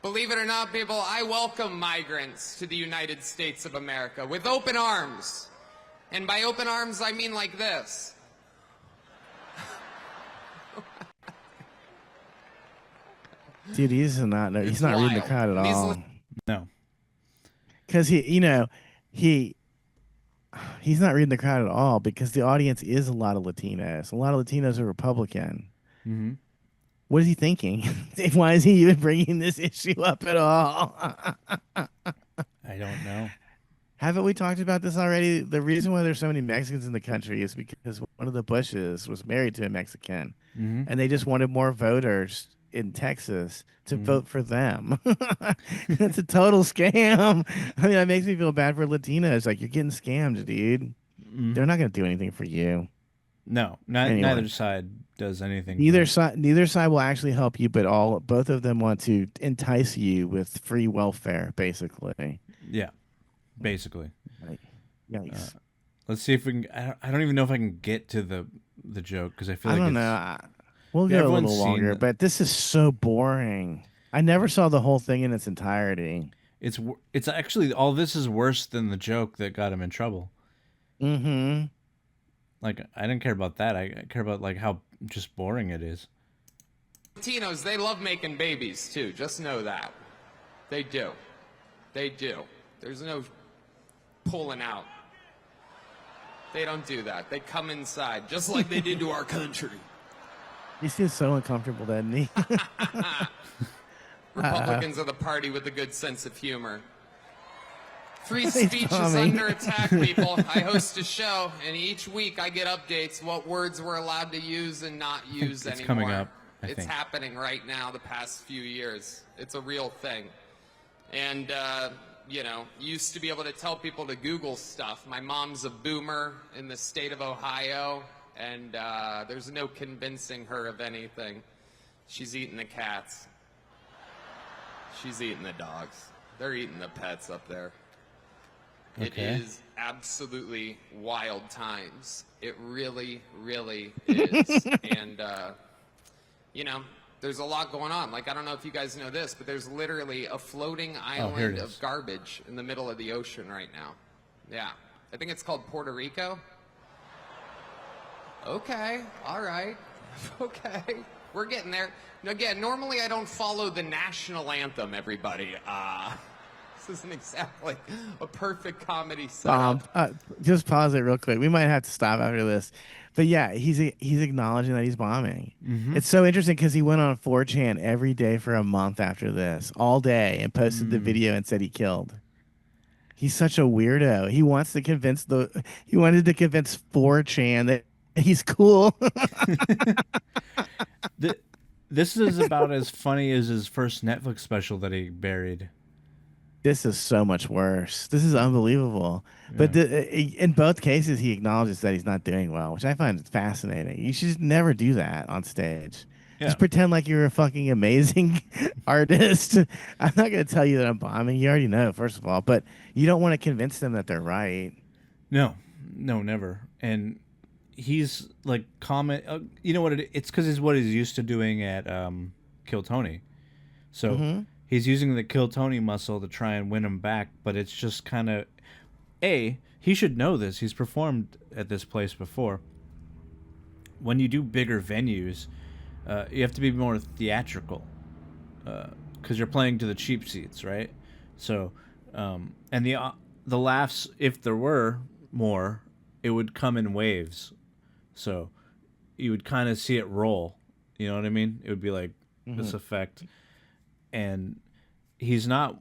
Believe it or not, people, I welcome migrants to the United States of America with open arms. And by open arms, I mean like this. Dude, he's not reading the crowd at all. No. Because he's not reading the crowd at all because the audience is a lot of Latinos. A lot of Latinos are Republican. Mm-hmm. What is he thinking? Why is he even bringing this issue up at all? I don't know. Haven't we talked about this already? The reason why there's so many Mexicans in the country is because one of the Bushes was married to a Mexican. Mm-hmm. And they just wanted more voters in Texas to vote for them. It's a total scam. I mean, that makes me feel bad for Latinos. Like, you're getting scammed, dude. Mm-hmm. They're not going to do anything for you. No, neither side does anything. Neither side will actually help you, but both of them want to entice you with free welfare, basically. Yeah, basically. Yikes. Let's see if we can. I don't even know if I can get to the joke because I feel like I don't know. We'll go a little longer, but this is so boring. I never saw the whole thing in its entirety. It's actually all this is worse than the joke that got him in trouble. Mm-hmm. Like, I didn't care about that. I care about like how just boring it is. Latinos, they love making babies too. Just know that. They do. They do. There's no pulling out. They don't do that. They come inside, just like they did to our country. He seems so uncomfortable, doesn't he? Republicans are the party with a good sense of humor. Free speech is under attack, people. I host a show, and each week I get updates what words we're allowed to use and not use anymore. It's coming up, I think. It's happening right now the past few years. It's a real thing. And, you know, used to be able to tell people to Google stuff. My mom's a boomer in the state of Ohio, and there's no convincing her of anything. She's eating the cats. She's eating the dogs. They're eating the pets up there. Okay. It is absolutely wild times. It really, really is. And, you know, there's a lot going on. Like, I don't know if you guys know this, but there's literally a floating island of garbage in the middle of the ocean right now. Yeah. I think it's called Puerto Rico. Okay. All right. Okay. We're getting there. Again, normally I don't follow the national anthem, everybody. This isn't exactly a perfect comedy setup. Just pause it real quick. We might have to stop after this. But yeah, he's acknowledging that he's bombing. It's so interesting because he went on 4chan every day for a month after this, all day, and posted the video and said he killed. He's such a weirdo. He wanted to convince 4chan that he's cool. This is about as funny as his first Netflix special that he buried. This is so much worse. This is unbelievable. Yeah. But in both cases, he acknowledges that he's not doing well, which I find fascinating. You should just never do that on stage. Yeah. Just pretend like you're a fucking amazing artist. I'm not going to tell you that I'm bombing. You already know, first of all. But you don't want to convince them that they're right. No, never. And he's like you know what it's because it's what he's used to doing at Kill Tony. So he's using the Kill Tony muscle to try and win him back, but it's just kind of he should know this. He's performed at this place before. When you do bigger venues, you have to be more theatrical because you're playing to the cheap seats, right? So and the laughs, if there were more, it would come in waves. So you would kind of see it roll. You know what I mean? It would be like this effect. And he's not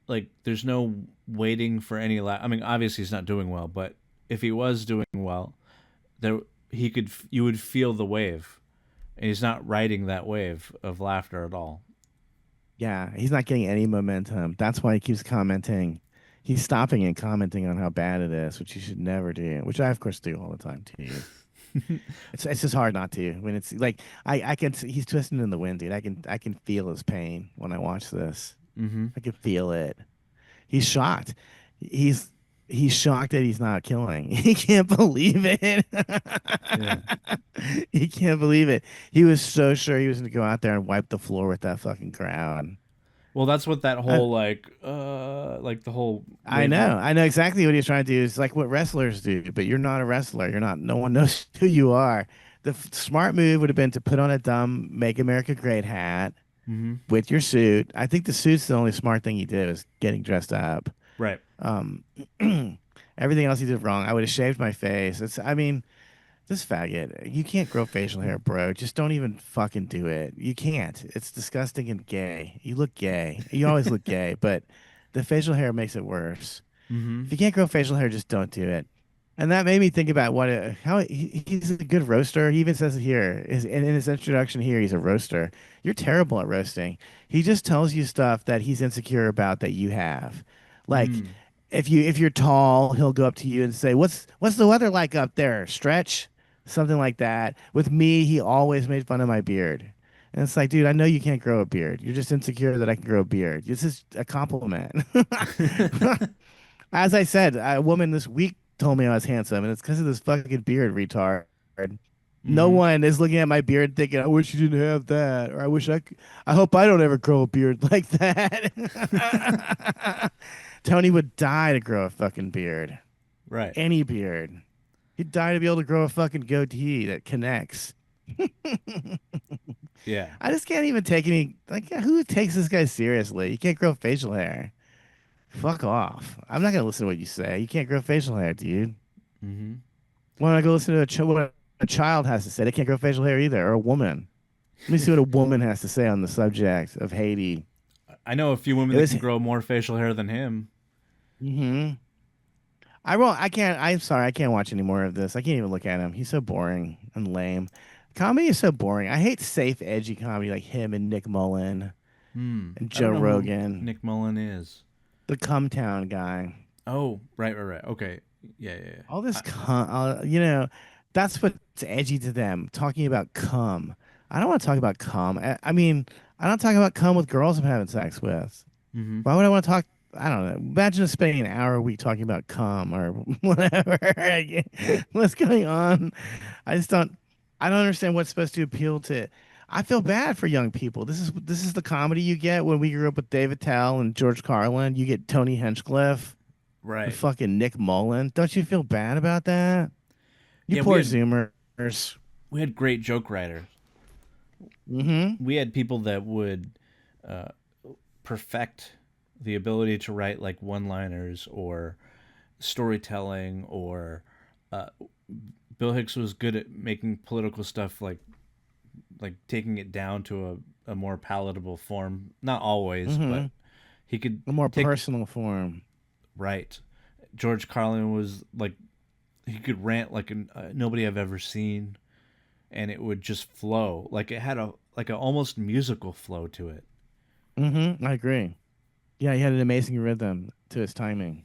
like, there's no waiting for any laugh. I mean, obviously he's not doing well, but if he was doing well, you would feel the wave. And he's not riding that wave of laughter at all. Yeah, he's not getting any momentum. That's why he keeps commenting. He's stopping and commenting on how bad it is, which you should never do, which I, of course, do all the time to you. It's just hard not to when it's like I can. He's twisting in the wind, dude. I can feel his pain when I watch this. I can feel it. He's shocked. He's shocked that he's not killing. He can't believe it. He can't believe it. He was so sure he was going to go out there and wipe the floor with that fucking crowd. Well, that's what that whole like the whole. I know exactly what he's trying to do. It's like what wrestlers do, but you're not a wrestler. You're not. No one knows who you are. The smart move would have been to put on a dumb "Make America Great" hat with your suit. I think the suit's the only smart thing he did was getting dressed up. Right. Everything else he did wrong. I would have shaved my face. This faggot, you can't grow facial hair, bro. Just don't even fucking do it. You can't. It's disgusting and gay. You look gay. You always look gay, but the facial hair makes it worse. If you can't grow facial hair, just don't do it. And that made me think about how he's a good roaster. He even says it here. In his introduction here, he's a roaster. You're terrible at roasting. He just tells you stuff that he's insecure about that you have. Like, if you're tall, he'll go up to you and say, "What's the weather like up there? Stretch?" Something like that. With me, he always made fun of my beard. And it's like, dude, I know you can't grow a beard. You're just insecure that I can grow a beard. This is a compliment. As I said, a woman this week told me I was handsome, and it's because of this fucking beard retard. No one is looking at my beard thinking, I wish you didn't have that, or I hope I don't ever grow a beard like that. Tony would die to grow a fucking beard. Right. Any beard. He'd die to be able to grow a fucking goatee that connects. Yeah. I just can't even take any. Like, who takes this guy seriously? You can't grow facial hair. Fuck off. I'm not going to listen to what you say. You can't grow facial hair, dude. Why don't I go listen to what a child has to say? They can't grow facial hair either, or a woman. Let me see what a woman has to say on the subject of Haiti. I know a few women that can grow more facial hair than him. I'm sorry, I can't watch any more of this. I can't even look at him. He's so boring and lame. Comedy is so boring. I hate safe, edgy comedy like him and Nick Mullen and Joe Rogan. Nick Mullen is the Cumtown guy. Oh, right. Okay. Yeah. All this that's what's edgy to them. Talking about cum. I don't want to talk about cum. I mean, I don't talk about cum with girls I'm having sex with. Why would I want to talk? I don't know. Imagine spending an hour a week talking about cum or whatever. What's going on? I don't understand what's supposed to appeal to. I feel bad for young people. This is the comedy you get when we grew up with Dave Attell and George Carlin. You get Tony Hinchcliffe, right? And fucking Nick Mullen. Don't you feel bad about that? You poor Zoomers. We had great joke writers. we had people that would perfect the ability to write like one-liners or storytelling, or Bill Hicks was good at making political stuff like taking it down to a more palatable form. Not always, but he could a more personal form. Right. George Carlin was like, he could rant like nobody I've ever seen, and it would just flow. Like it had a almost musical flow to it. I agree. Yeah, he had an amazing rhythm to his timing.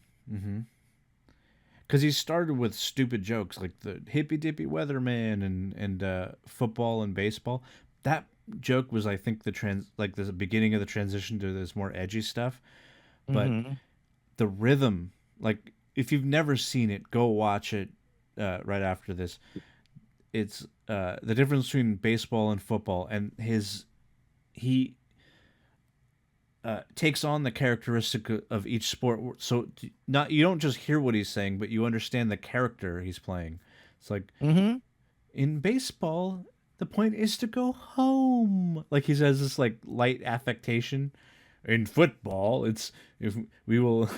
Because he started with stupid jokes like the hippy dippy weatherman and football and baseball. That joke was, I think, the beginning of the transition to this more edgy stuff. But the rhythm, like if you've never seen it, go watch it right after this. It's the difference between baseball and football, and he takes on the characteristic of each sport. So you don't just hear what he's saying, but you understand the character he's playing. It's like in baseball, the point is to go home. Like he says this like light affectation. In football, it's if we will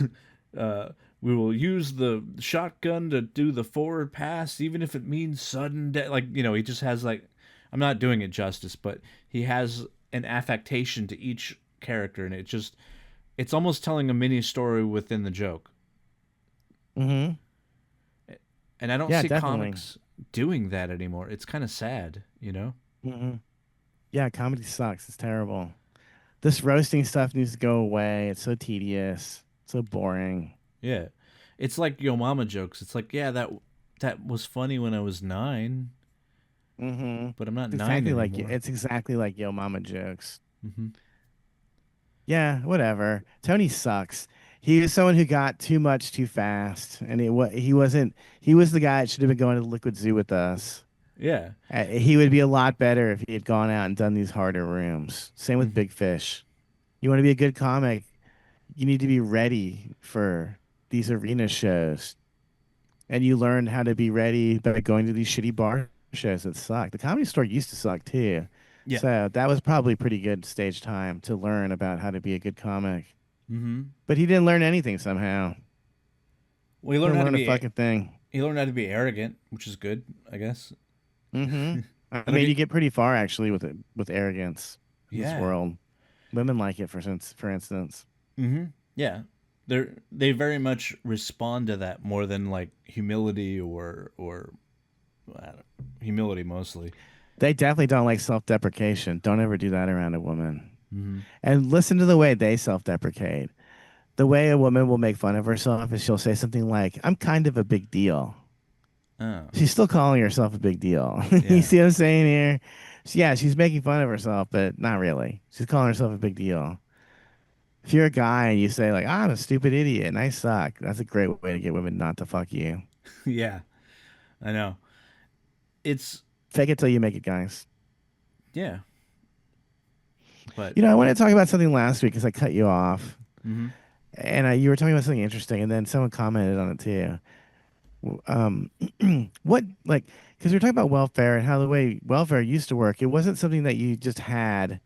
use the shotgun to do the forward pass, even if it means sudden death. Like, you know, he just has like, I'm not doing it justice, but he has an affectation to each character, and it's almost telling a mini story within the joke. And I don't see comics doing that anymore. It's kind of sad, you know? Yeah, comedy sucks. It's terrible. This roasting stuff needs to go away. It's so tedious. So boring. Yeah. It's like Yo Mama jokes. It's like, yeah, that was funny when I was 9. But I'm not 9 anymore. It's exactly like Yo Mama jokes. Yeah, whatever. Tony sucks. He was someone who got too much too fast, and he was the guy that should have been going to the Liquid Zoo with us. Yeah. He would be a lot better if he had gone out and done these harder rooms. Same with Big Fish. You want to be a good comic, you need to be ready for these arena shows. And you learn how to be ready by going to these shitty bar shows that suck. The Comedy Store used to suck too. Yeah. So that was probably pretty good stage time to learn about how to be a good comic. But he didn't learn anything somehow. Well, he learned how to be a fucking thing. He learned how to be arrogant, which is good, I guess. I mean, you get pretty far actually with arrogance in this world. Women like it, for instance. Yeah, they very much respond to that more than like humility or humility mostly. They definitely don't like self-deprecation. Don't ever do that around a woman. And listen to the way they self-deprecate. The way a woman will make fun of herself is she'll say something like, "I'm kind of a big deal." Oh. She's still calling herself a big deal. Yeah. You see what I'm saying here? Yeah, she's making fun of herself, but not really. She's calling herself a big deal. If you're a guy and you say like, "I'm a stupid idiot and I suck," that's a great way to get women not to fuck you. Yeah, I know. It's fake it till you make it, guys. Yeah. But I want to talk about something last week because I cut you off, and you were talking about something interesting, and then someone commented on it too. What, like, because we were talking about welfare and how the way welfare used to work, it wasn't something that you just had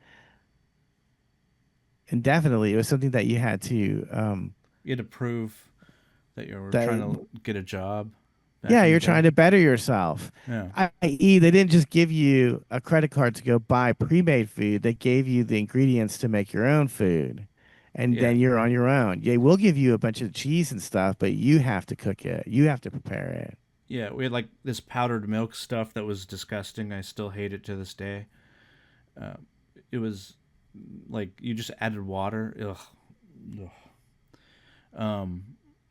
indefinitely. It was something that you had to you had to prove that you were trying to get a job. Yeah, you're trying to better yourself. Yeah. I.e., they didn't just give you a credit card to go buy pre-made food. They gave you the ingredients to make your own food. And then you're on your own. Yeah, we'll give you a bunch of cheese and stuff, but you have to cook it. You have to prepare it. Yeah, we had like this powdered milk stuff that was disgusting. I still hate it to this day. It was like you just added water. Ugh.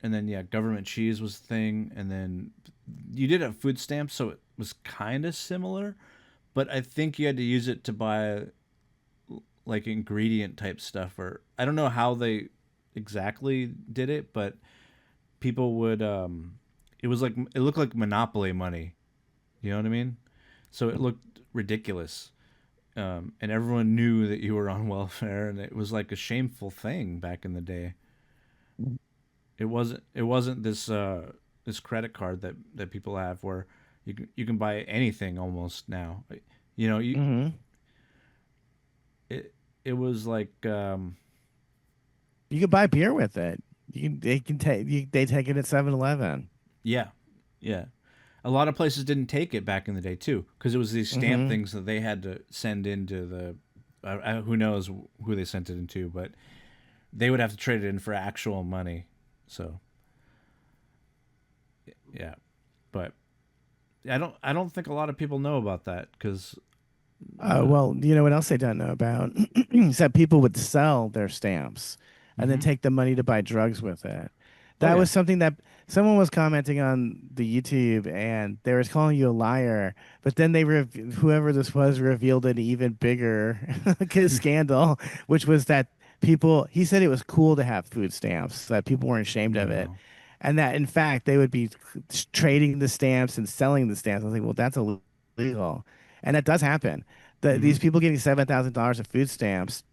And then government cheese was the thing, and then you did have food stamps, so it was kind of similar, but I think you had to use it to buy like ingredient type stuff, or I don't know how they exactly did it, but people would it looked like Monopoly money, you know what I mean? So it looked ridiculous, and everyone knew that you were on welfare, and it was like a shameful thing back in the day. It wasn't this this credit card that people have where you can buy anything almost now. it was like You could buy beer with it. They take it at 7-Eleven. yeah, yeah. A lot of places didn't take it back in the day too, because it was these stamp things that they had to send into the. Who knows who they sent it into, but they would have to trade it in for actual money. So, yeah, but I don't think a lot of people know about that because. Well, you know what else they don't know about is that people would sell their stamps and then take the money to buy drugs with it. That was something that someone was commenting on the YouTube, and they were calling you a liar. But then whoever this was revealed an even bigger scandal, which was that he said it was cool to have food stamps, that people weren't ashamed of it. And that, in fact, they would be trading the stamps and selling the stamps. I was like, well, that's illegal. And that does happen. These people getting $7,000 of food stamps,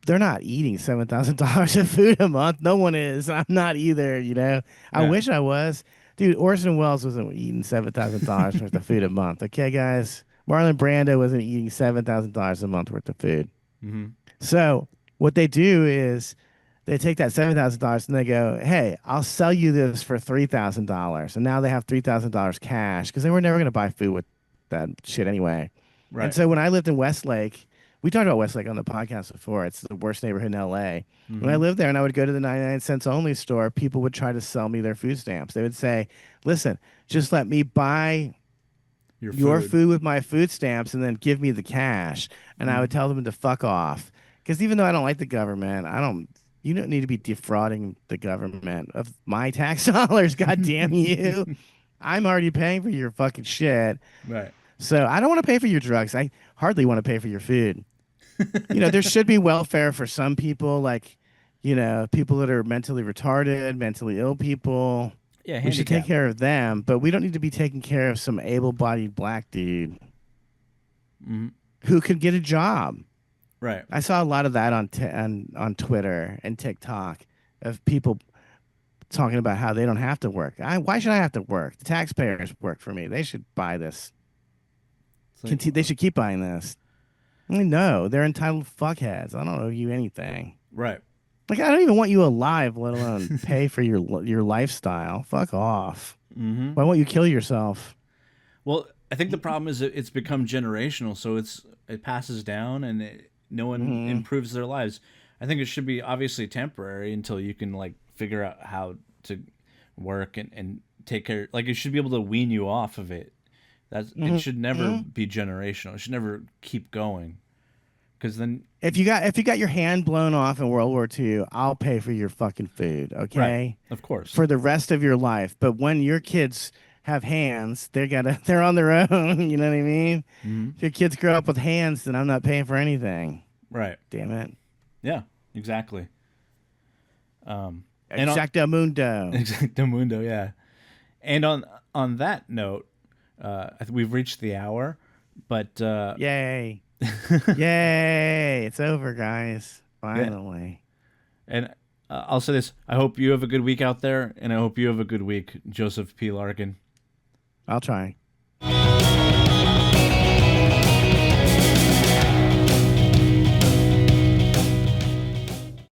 they're not eating $7,000 of food a month. No one is. I'm not either, you know. I wish I was. Dude, Orson Welles wasn't eating $7,000 worth of food a month. Okay, guys? Marlon Brando wasn't eating $7,000 a month worth of food. So what they do is they take that $7,000 and they go, hey, I'll sell you this for $3,000. And now they have $3,000 cash because they were never going to buy food with that shit anyway. Right. And so when I lived in Westlake, we talked about Westlake on the podcast before. It's the worst neighborhood in L.A. When I lived there and I would go to the 99 cents only store, people would try to sell me their food stamps. They would say, listen, just let me buy your food with my food stamps and then give me the cash. And I would tell them to fuck off. Because even though I don't like the government, you don't need to be defrauding the government of my tax dollars. God damn you. I'm already paying for your fucking shit. Right. So I don't want to pay for your drugs. I hardly want to pay for your food. You know, there should be welfare for some people, like, you know, people that are mentally retarded, mentally ill people. Yeah, we should take care of them, but we don't need to be taking care of some able-bodied black dude who could get a job. Right. I saw a lot of that on Twitter and TikTok of people talking about how they don't have to work. Why should I have to work? The taxpayers work for me. They should buy this. They should keep buying this. No, they're entitled fuckheads. I don't owe you anything. Right. Like, I don't even want you alive, let alone pay for your lifestyle. Fuck off. Why won't you kill yourself? Well, I think the problem is it's become generational, so it passes down and no one improves their lives. I think it should be obviously temporary until you can like figure out how to work and take care. Like, it should be able to wean you off of it. It should never be generational. It should never keep going. Because then, if you got your hand blown off in World War II, I'll pay for your fucking food. Okay, right. Of course, for the rest of your life. But when your kids have hands, they're on their own. You know what I mean? If your kids grow up with hands, then I'm not paying for anything. Right. Damn it. Yeah. Exactly. Exacto mundo. Exacto mundo. Yeah. And on that note. We've reached the hour, but yay, yay! It's over, guys. Finally. Yeah. And I'll say this: I hope you have a good week out there, and I hope you have a good week, Joseph P. Larkin. I'll try.